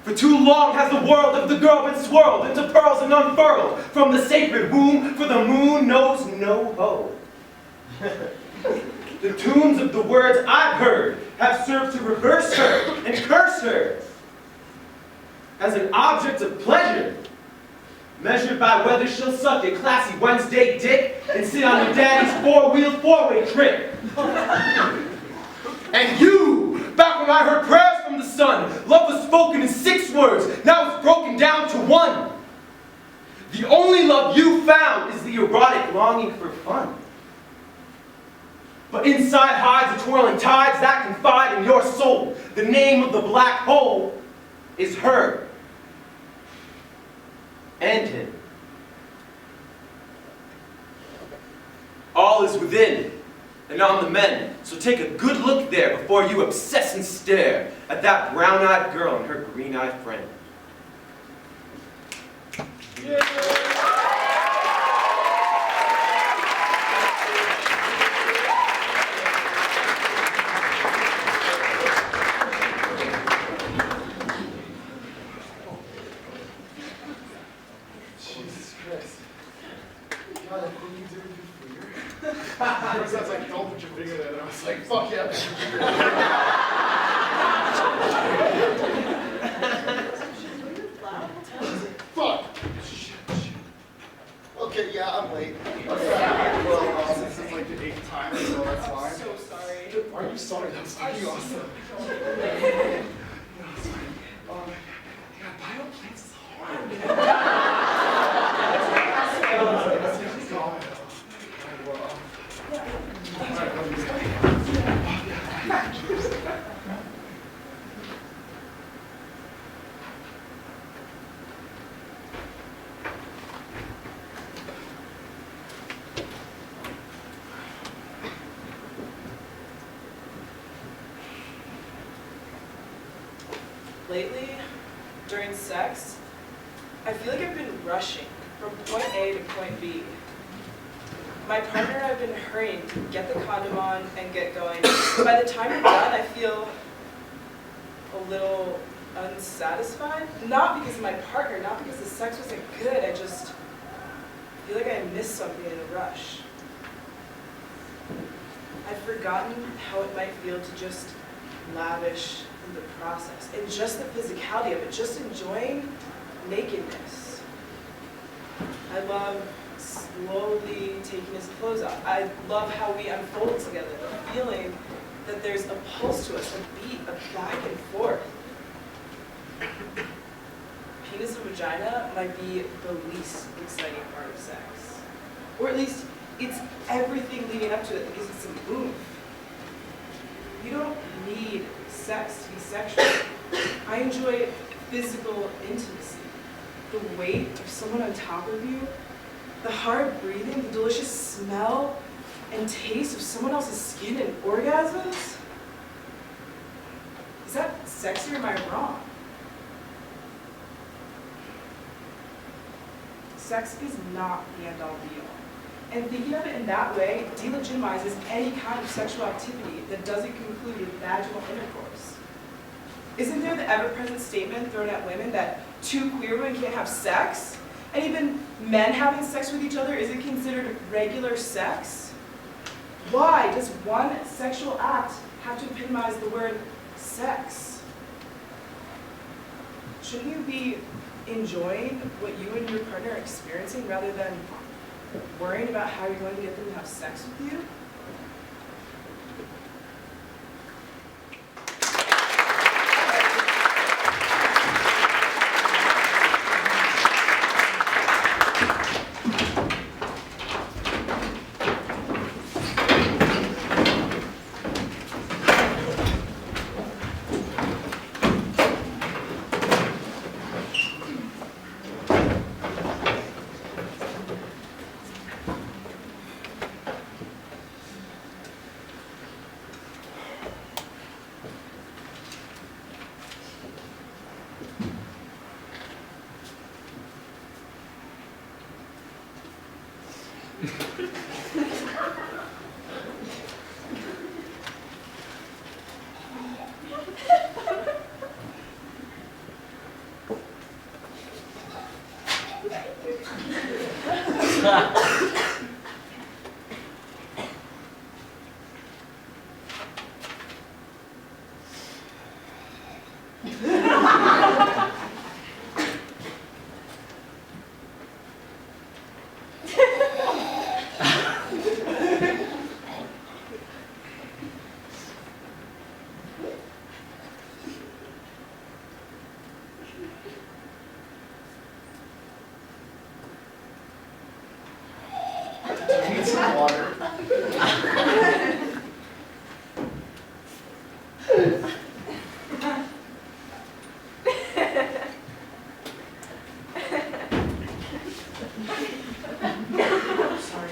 For too long has the world of the girl been swirled into pearls and unfurled from the sacred womb, for the moon knows no hoe. The tunes of the words I've heard have served to reverse her and curse her as an object of pleasure, measured by whether she'll suck a classy Wednesday dick and sit on her daddy's four-wheeled four-way trip. And you, back when I heard prayers from the sun, love was spoken in 6 words, now it's broken down to 1. The only love you found is the erotic longing for fun. But inside hides the twirling tides that confide in your soul. The name of the black hole is her and him. All is within and on the men, so take a good look there before you obsess and stare at that brown-eyed girl and her green-eyed friend. Jesus Christ. God, I think you did a good finger. First I was like, don't put your finger there, and I was like, fuck yeah. Fuck. Shit. Okay, yeah, I'm late. Well, since it's like the 8th time, so that's fine. I'm so sorry. Are you sorry? That was fucking awesome. Yeah, bioplants is hard. Lately, during sex, I feel like I've been rushing from point A to point B. My partner and I have been hurrying to get the condom on and get going. By the time we're done, I feel a little unsatisfied. Not because of my partner, not because the sex wasn't good, I just feel like I missed something in a rush. I've forgotten how it might feel to just lavish in the process, and just the physicality of it, just enjoying nakedness. I love slowly taking his clothes off. I love how we unfold together, the feeling that there's a pulse to us, a beat, a back and forth. Penis and vagina might be the least exciting part of sex. Or at least, it's everything leading up to it that gives it some oomph. You don't need sex to be sexual. I enjoy physical intimacy. The weight of someone on top of you, the hard breathing, the delicious smell and taste of someone else's skin and orgasms. Is that sexy or am I wrong? Sex is not the end-all be-all. And thinking of it in that way delegitimizes any kind of sexual activity that doesn't conclude with vaginal intercourse. Isn't there the ever-present statement thrown at women that two queer women can't have sex? And even men having sex with each other isn't considered regular sex? Why does one sexual act have to epitomize the word sex? Shouldn't you be enjoying what you and your partner are experiencing rather than worrying about how you're going to get them to have sex with you? Need some water. Sorry.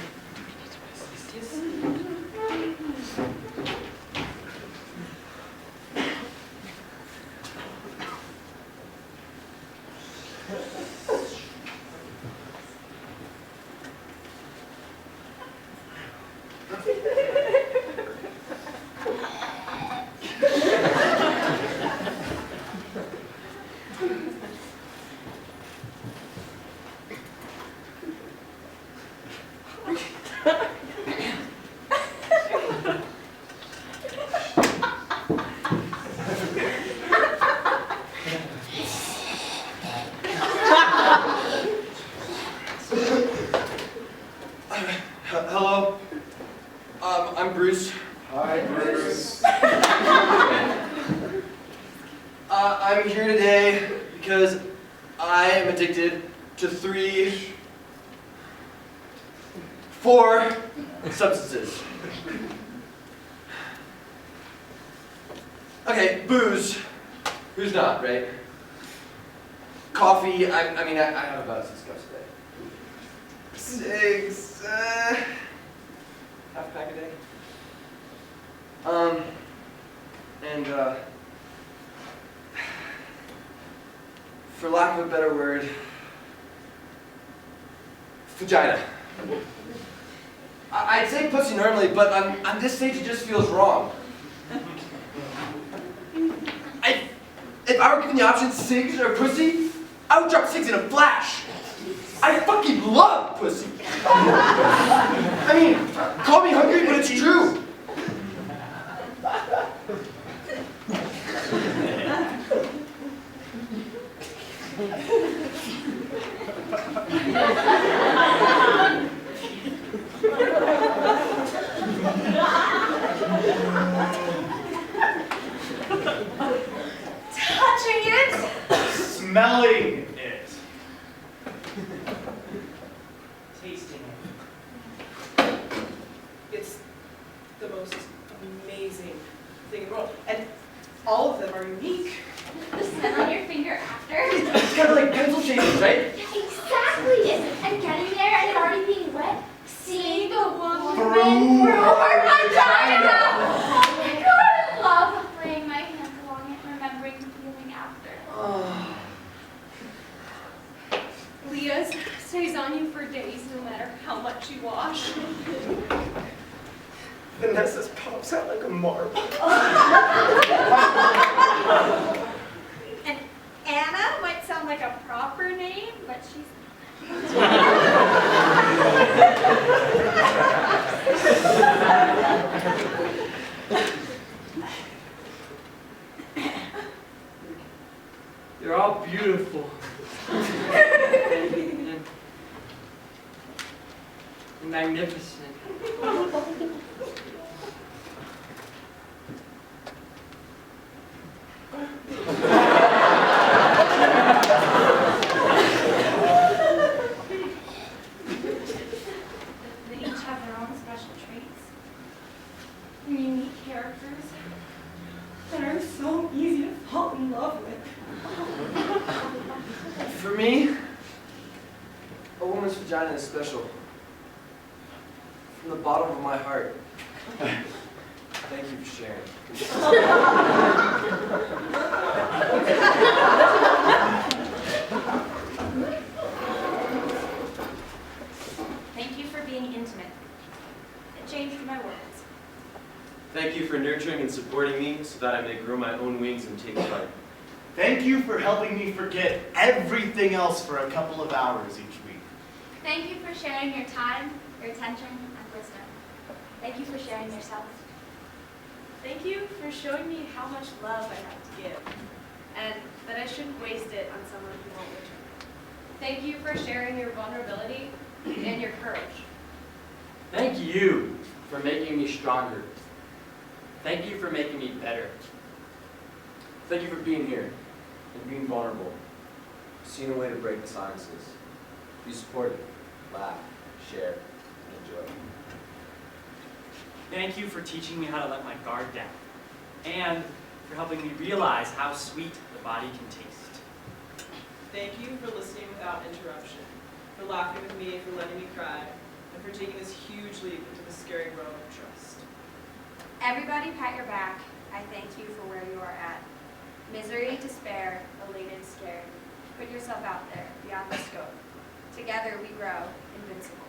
Hello, I'm Bruce. Hi, Bruce. I'm here today because I am addicted to 4 substances. Okay, booze. Who's not, right? Coffee. I mean, I have about 6 cups a day. 6. Half a pack a day. And for lack of a better word, vagina. I'd say pussy normally, but on this stage it just feels wrong. If I were given the option cigs or pussy, I would drop cigs in a flash. I fucking love pussy. I mean, call me hungry, but it's true. Touching it? Smelling it. Tasting it. It's the most amazing thing in the world. And all of them are unique. The scent on your finger after. It's kind of like pencil shavings, right? Exactly. And getting there and it already being wet. Seeing the woman Through through her her vagina. Oh my god, I love laying my hands along it and remembering the feeling after. Leah's stays on you for days no matter how much you wash. Vanessa's pops out like a marble. And Anna might sound like a proper name, but she's You're all beautiful. and magnificent. They each have their own special traits and unique characters that are so easy to fall in love with. For me, a woman's vagina is special. From the bottom of my heart. Thank you for sharing. Thank you for being intimate. It changed my words. Thank you for nurturing and supporting me so that I may grow my own wings and take flight. Thank you for helping me forget everything else for a couple of hours each week. Thank you for sharing your time, your attention, and wisdom. Thank you for sharing yourself. Thank you for showing me how much love I have to give, and that I shouldn't waste it on someone who won't return. Thank you for sharing your vulnerability and your courage. Thank you for making me stronger. Thank you for making me better. Thank you for being here and being vulnerable. Seeing a way to break the silences. Be supportive, laugh, share, and enjoy. Thank you for teaching me how to let my guard down, and for helping me realize how sweet the body can taste. Thank you for listening without interruption, for laughing with me, for letting me cry, and for taking this huge leap into the scary world of trust. Everybody pat your back. I thank you for where you are at. Misery, despair, elated, scared. Put yourself out there, beyond the scope. Together we grow, invincible.